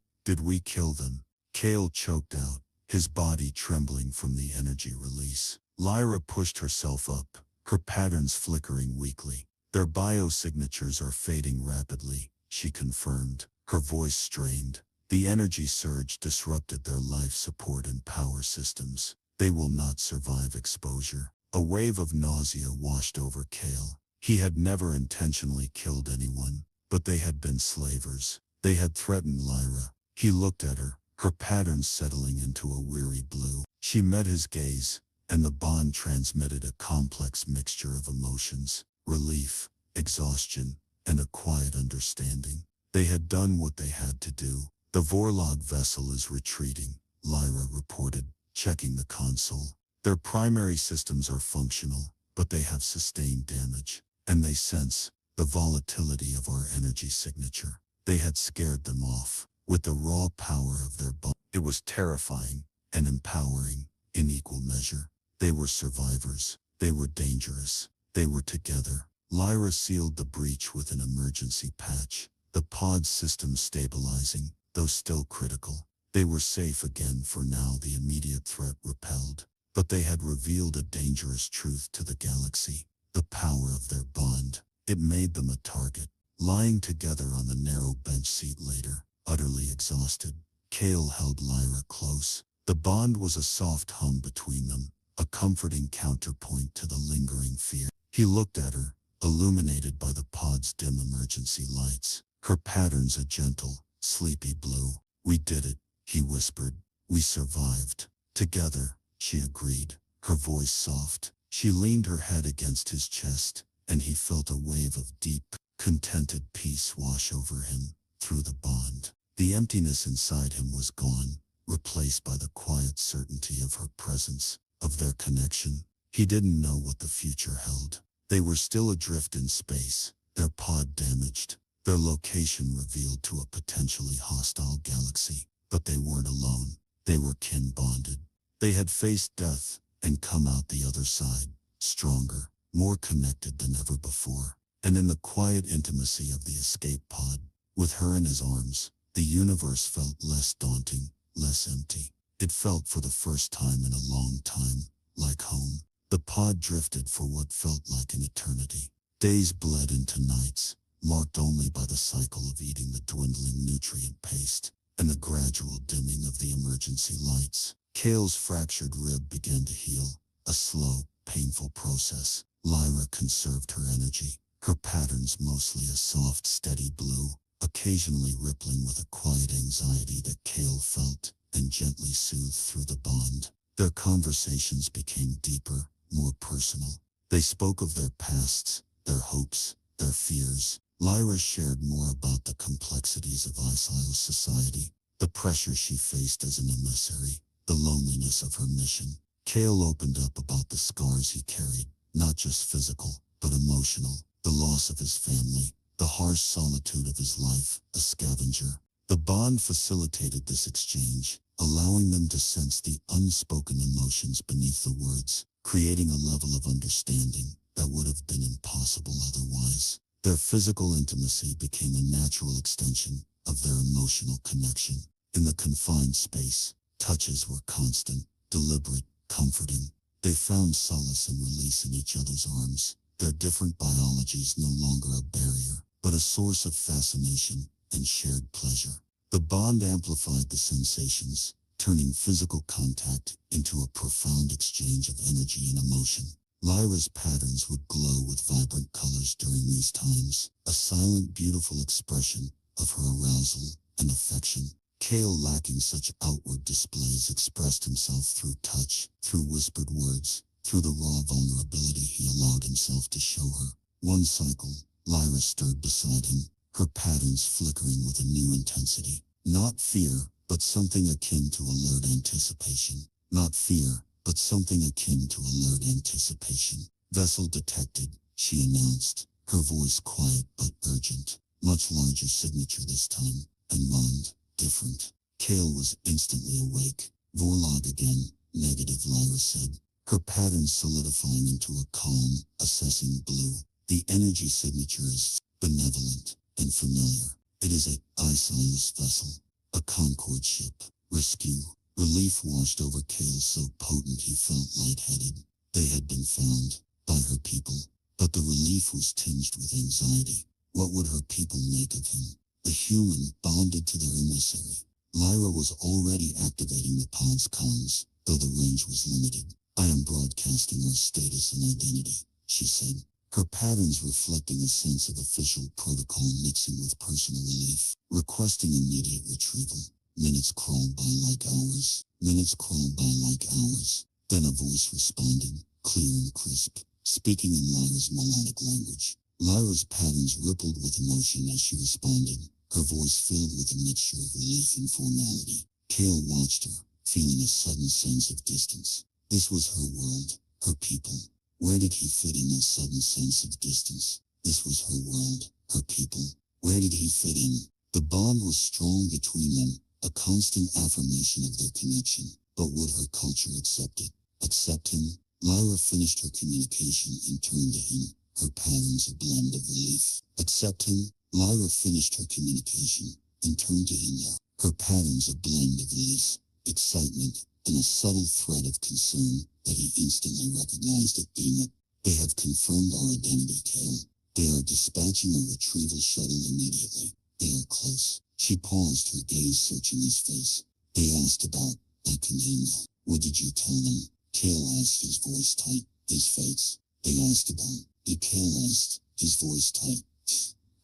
kill them? Kale choked out, his body trembling from the energy release. Lyra pushed herself up, her patterns flickering weakly. Their biosignatures are fading rapidly, she confirmed, her voice strained. The energy surge disrupted their life support and power systems. They will not survive exposure. A wave of nausea washed over Kale. He had never intentionally killed anyone, but they had been slavers. They had threatened Lyra. He looked at her, her patterns settling into a weary blue. She met his gaze, and the bond transmitted a complex mixture of emotions, relief, exhaustion, and a quiet understanding. They had done what they had to do. The Vorlog vessel is retreating, Lyra reported, checking the console. Their primary systems are functional, but they have sustained damage, and they sense the volatility of our energy signature. They had scared them off with the raw power of their bond. It was terrifying and empowering in equal measure. They were survivors. They were dangerous. They were together. Lyra sealed the breach with an emergency patch, the pod system stabilizing, though still critical. They were safe again for now, the immediate threat repelled. But they had revealed a dangerous truth to the galaxy. The power of their bond. It made them a target. Lying together on the narrow bench seat later, utterly exhausted, Kale held Lyra close. The bond was a soft hum between them, a comforting counterpoint to the lingering fear. He looked at her, illuminated by the pod's dim emergency lights, her patterns a gentle, sleepy blue. We did it, he whispered. We survived. Together, she agreed, her voice soft. She leaned her head against his chest, and he felt a wave of deep, contented peace wash over him. Through the bond, the emptiness inside him was gone, replaced by the quiet certainty of her presence, of their connection. He didn't know what the future held. They were still adrift in space, their pod damaged, their location revealed to a potentially hostile galaxy. But they weren't alone. They were kin-bonded. They had faced death and come out the other side, stronger, more connected than ever before. And in the quiet intimacy of the escape pod, with her in his arms, the universe felt less daunting, less empty. It felt for the first time in a long time, like home. The pod drifted for what felt like an eternity. Days bled into nights, marked only by the cycle of eating the dwindling nutrient paste, and the gradual dimming of the emergency lights. Kale's fractured rib began to heal, a slow, painful process. Lyra conserved her energy, her patterns mostly a soft, steady blue, occasionally rippling with a quiet anxiety that Kale felt and gently soothed through the bond. Their conversations became deeper, more personal. They spoke of their pasts, their hopes, their fears. Lyra shared more about the complexities of Isile's society, the pressure she faced as an emissary, the loneliness of her mission. Kale opened up about the scars he carried, not just physical, but emotional, the loss of his family, the harsh solitude of his life, a scavenger. The bond facilitated this exchange, allowing them to sense the unspoken emotions beneath the words, creating a level of understanding that would have been impossible otherwise. Their physical intimacy became a natural extension of their emotional connection. In the confined space, touches were constant, deliberate, comforting. They found solace and release in each other's arms. Their different biologies no longer a barrier, but a source of fascination and shared pleasure. The bond amplified the sensations, turning physical contact into a profound exchange of energy and emotion. Lyra's patterns would glow with vibrant colors during these times, a silent, beautiful expression of her arousal and affection. Kale, lacking such outward displays, expressed himself through touch, through whispered words, through the raw vulnerability he allowed himself to show her. One cycle, Lyra stirred beside him, her patterns flickering with a new intensity. Not fear, but something akin to alert anticipation. Not fear, but something akin to alert anticipation. Vessel detected, she announced, her voice quiet but urgent. Much larger signature this time, and mind different. Kale was instantly awake. Vorlog again, negative, Lyra said, her patterns solidifying into a calm, assessing blue. The energy signature is benevolent and familiar. It is a Isios vessel, a Concord ship. Rescue. Relief washed over Kale, so potent he felt lightheaded. They had been found by her people, but the relief was tinged with anxiety. What would her people make of him? The human bonded to their emissary. Lyra was already activating the pod's comms, though the range was limited. I am broadcasting our status and identity, she said, her patterns reflecting a sense of official protocol mixing with personal relief. Requesting immediate retrieval. Minutes crawled by like hours. Minutes crawled by like hours. Then a voice responded, clear and crisp, speaking in Lyra's melodic language. Lyra's patterns rippled with emotion as she responded, her voice filled with a mixture of relief and formality. Kale watched her, feeling a sudden sense of distance. This was her world, her people. Where did he fit in a sudden sense of distance? This was her world, her people. Where did he fit in? The bond was strong between them, a constant affirmation of their connection. But would her culture accept it? Accept him? Lyra finished her communication and turned to him, her patterns a blend of relief. Accept him? Lyra finished her communication and turned to him, her patterns a blend of relief, excitement, and a subtle thread of concern that he instantly recognized it being it. They have confirmed our identity, Kale. They are dispatching a retrieval shuttle immediately. They are close. She paused, her gaze searching his face. They asked about, I can name them. What did you tell them? Kale asked, his voice tight. His face. They asked about, Kale asked, his voice tight.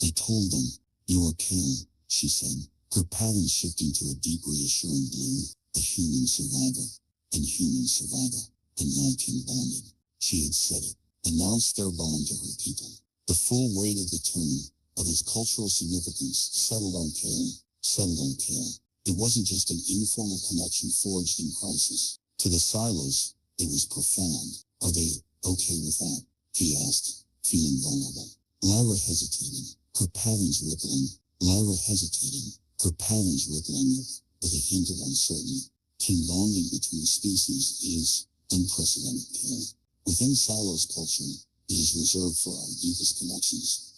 They told them, you are Kale, she said, her pattern shifting to a deep reassuring blue, a human survivor, and human survivor, and like-in bonded. She had said it, announced their bond to her people. The full weight of the term, of its cultural significance, settled on Kale, settled on Kale. It wasn't just an informal connection forged in crisis. To the silos, it was profound. Are they okay with that? He asked, feeling vulnerable. Lyra hesitated, her patterns rippling. Lyra hesitated, her patterns rippling with a hint of uncertainty. Kin bonding between species is unprecedented, Kale. Within silos culture, it is reserved for our deepest connections.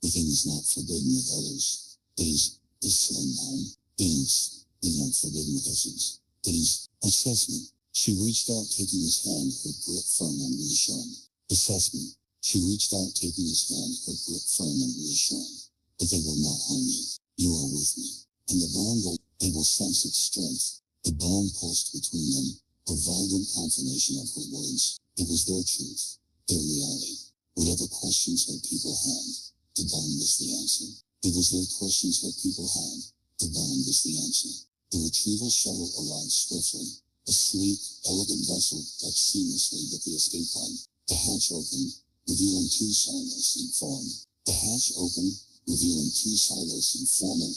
Within is not forbidden with others. It is slowing down. Is not forbidden with others. It is assessment. She reached out, taking his hand, her grip firm and reassuring. Assessment. She reached out, taking his hand, her grip firm and reassuring. But they will not harm you. You are with me. And the bond they will sense its strength. The bond pulsed between them, a vibrant confirmation of her words. It was their truth, their reality. Whatever questions her people had, the bond was the answer. It was their questions her people had, the bond was the answer. The retrieval shuttle arrived swiftly, a sleek, elegant vessel that seamlessly with the escape pod. The hatch opened, revealing two silos in form. The hatch opened, revealing two silos in flowing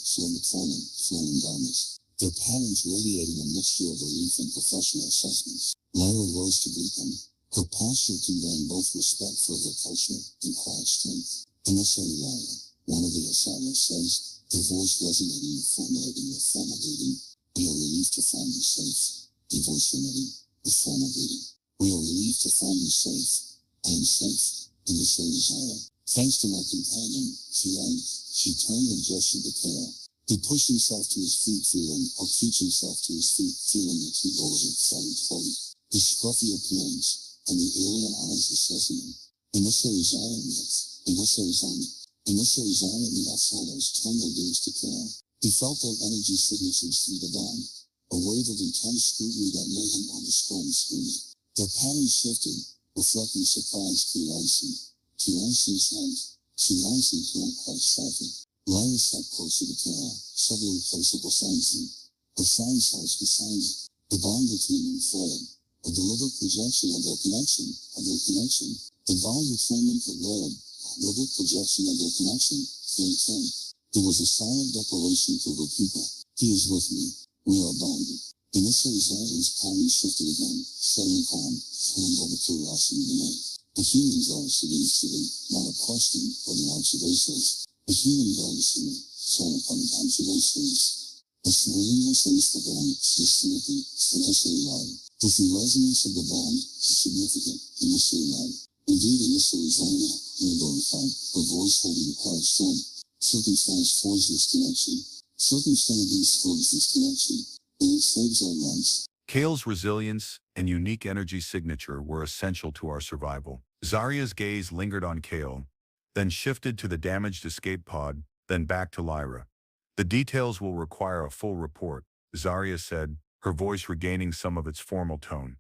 garments. Their patterns radiating a mixture of relief and professional assessments. Lyra rose to greet them, her posture conveying both respect for her culture and quiet strength. Emissary Lyra, one of the silos says, their voice resonating with formal greeting. We are relieved to find you safe. The voice resonating with formal greeting. We are relieved to find you safe. I am safe. Emissary Lyra. Thanks to my companion, she turned and gestured to Kale. He pushed himself to his feet, feeling the two goals of exciting floating. His scruffy appearance and the alien eyes assessing him. Emissaries silently outsiders turned their gaze to Kale. He felt their energy signatures through the bond, a wave of intense scrutiny that made him understand screaming. Their patterns shifted, reflecting surprised curiosity couldn't quite soften. Lyra sat closer to Kale, several replaceable signs. The signs house beside him. The bond between them flared, a deliberate projection of their connection. The bond between them flared, a deliberate projection of their connection. It was a silent declaration to her people. He is with me. We are bonded. The mystery's patterns shifted again, suddenly calm, filled over curiosity and demand. The humans are seducing, not a question, but an observation. The human delicacy, silent observations. The resonance of the bond is significant, initially loud. With the resonance of the bond is significant, initially loud. Indeed, initially Zona, her voice holding a quiet storm. Circumstance forged this connection. And it saves our lives. Kale's resilience and unique energy signature were essential to our survival. Zarya's gaze lingered on Kale, then shifted to the damaged escape pod, then back to Lyra. The details will require a full report, Zarya said, her voice regaining some of its formal tone.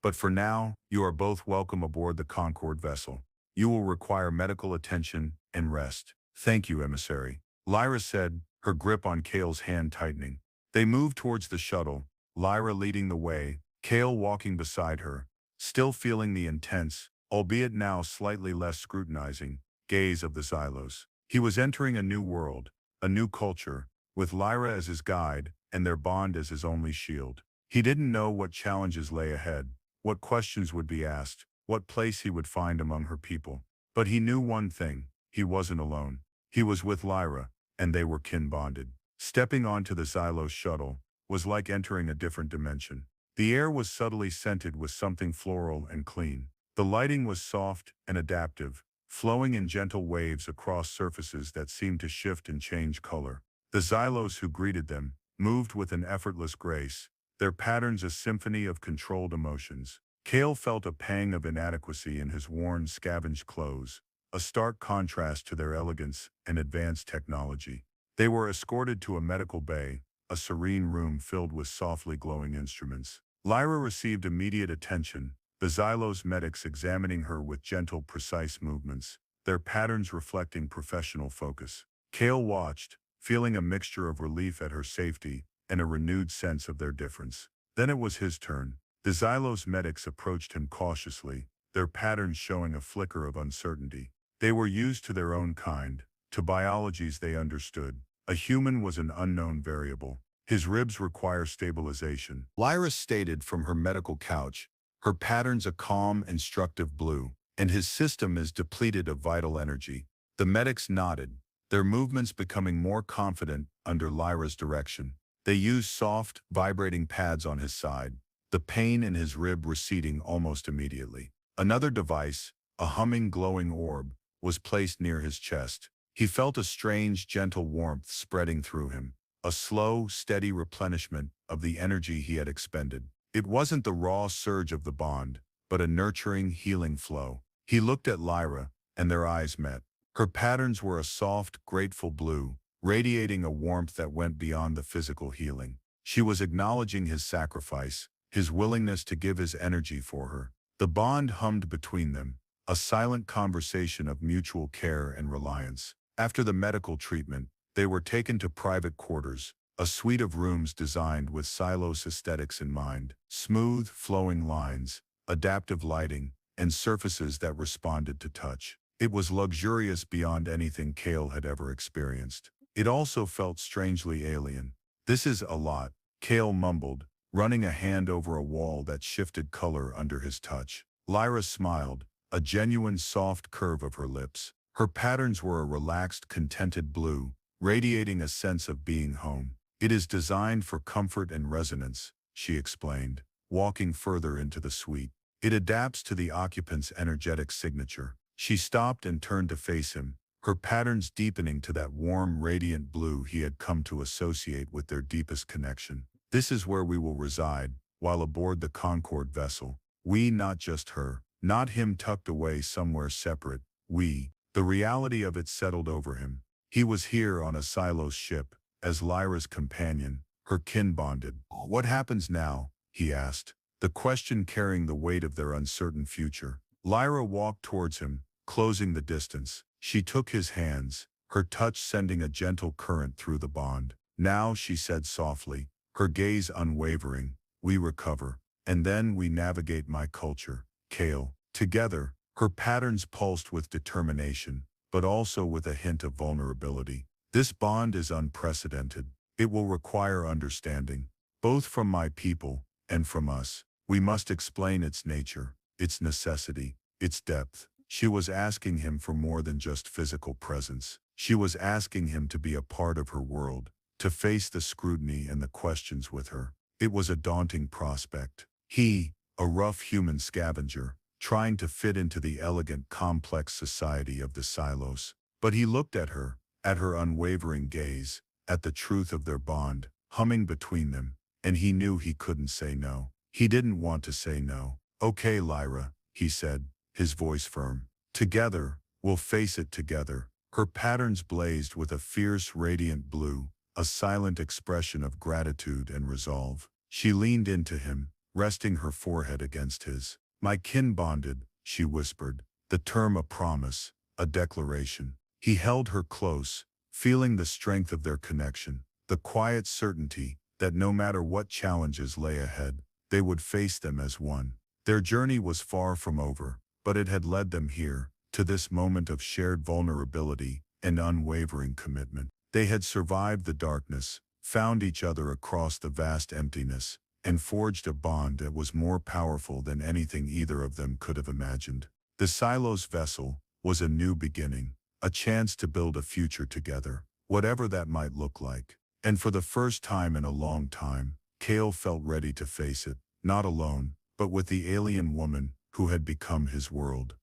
But for now, you are both welcome aboard the Concorde vessel. You will require medical attention and rest. Thank you, emissary, Lyra said, her grip on Kale's hand tightening. They moved towards the shuttle, Lyra leading the way, Kale walking beside her, still feeling the intense, albeit now slightly less scrutinizing, gaze of the Xylos. He was entering a new world, a new culture, with Lyra as his guide and their bond as his only shield. He didn't know what challenges lay ahead, what questions would be asked, what place he would find among her people. But he knew one thing, he wasn't alone. He was with Lyra, and they were kin-bonded. Stepping onto the Xylos shuttle was like entering a different dimension. The air was subtly scented with something floral and clean. The lighting was soft and adaptive, flowing in gentle waves across surfaces that seemed to shift and change color. The Xylos who greeted them moved with an effortless grace, their patterns a symphony of controlled emotions. Kale felt a pang of inadequacy in his worn, scavenged clothes, a stark contrast to their elegance and advanced technology. They were escorted to a medical bay, a serene room filled with softly glowing instruments. Lyra received immediate attention, the Xylos medics examining her with gentle, precise movements, their patterns reflecting professional focus. Kale watched, feeling a mixture of relief at her safety and a renewed sense of their difference. Then it was his turn. The Xylos medics approached him cautiously, their patterns showing a flicker of uncertainty. They were used to their own kind, to biologies they understood. A human was an unknown variable. His ribs require stabilization, Lyra stated from her medical couch, her patterns a calm, instructive blue, and his system is depleted of vital energy. The medics nodded, their movements becoming more confident under Lyra's direction. They used soft, vibrating pads on his side, the pain in his rib receding almost immediately. Another device, a humming, glowing orb, was placed near his chest. He felt a strange, gentle warmth spreading through him, a slow, steady replenishment of the energy he had expended. It wasn't the raw surge of the bond, but a nurturing, healing flow. He looked at Lyra, and their eyes met. Her patterns were a soft, grateful blue, radiating a warmth that went beyond the physical healing. She was acknowledging his sacrifice, his willingness to give his energy for her. The bond hummed between them, a silent conversation of mutual care and reliance. After the medical treatment, they were taken to private quarters, a suite of rooms designed with Xylos aesthetics in mind, smooth, flowing lines, adaptive lighting, and surfaces that responded to touch. It was luxurious beyond anything Kale had ever experienced. It also felt strangely alien. "This is a lot," Kale mumbled, running a hand over a wall that shifted color under his touch. Lyra smiled, a genuine soft curve of her lips. Her patterns were a relaxed, contented blue, radiating a sense of being home. "It is designed for comfort and resonance," she explained, walking further into the suite. "It adapts to the occupant's energetic signature." She stopped and turned to face him, her patterns deepening to that warm, radiant blue he had come to associate with their deepest connection. This is where we will reside, while aboard the Concorde vessel. We, not just her, not him tucked away somewhere separate. We. The reality of it settled over him. He was here on a Silos ship, as Lyra's companion, her kin bonded. What happens now? He asked, the question carrying the weight of their uncertain future. Lyra walked towards him, closing the distance. She took his hands, her touch sending a gentle current through the bond. Now, she said softly, her gaze unwavering, we recover, and then we navigate my culture, Kale. Together, her patterns pulsed with determination, but also with a hint of vulnerability. This bond is unprecedented. It will require understanding, both from my people and from us. We must explain its nature, its necessity, its depth. She was asking him for more than just physical presence. She was asking him to be a part of her world, to face the scrutiny and the questions with her. It was a daunting prospect. He, a rough human scavenger, trying to fit into the elegant, complex society of the Silos. But he looked at her unwavering gaze, at the truth of their bond, humming between them, and he knew he couldn't say no. He didn't want to say no. Okay, Lyra, he said, his voice firm. Together, we'll face it together. Her patterns blazed with a fierce, radiant blue, a silent expression of gratitude and resolve. She leaned into him, resting her forehead against his. My kin bonded, she whispered, the term a promise, a declaration. He held her close, feeling the strength of their connection, the quiet certainty that no matter what challenges lay ahead, they would face them as one. Their journey was far from over, but it had led them here, to this moment of shared vulnerability and unwavering commitment. They had survived the darkness, found each other across the vast emptiness, and forged a bond that was more powerful than anything either of them could have imagined. The Silos vessel was a new beginning, a chance to build a future together, whatever that might look like. And for the first time in a long time, Kale felt ready to face it, not alone, but with the alien woman who had become his world.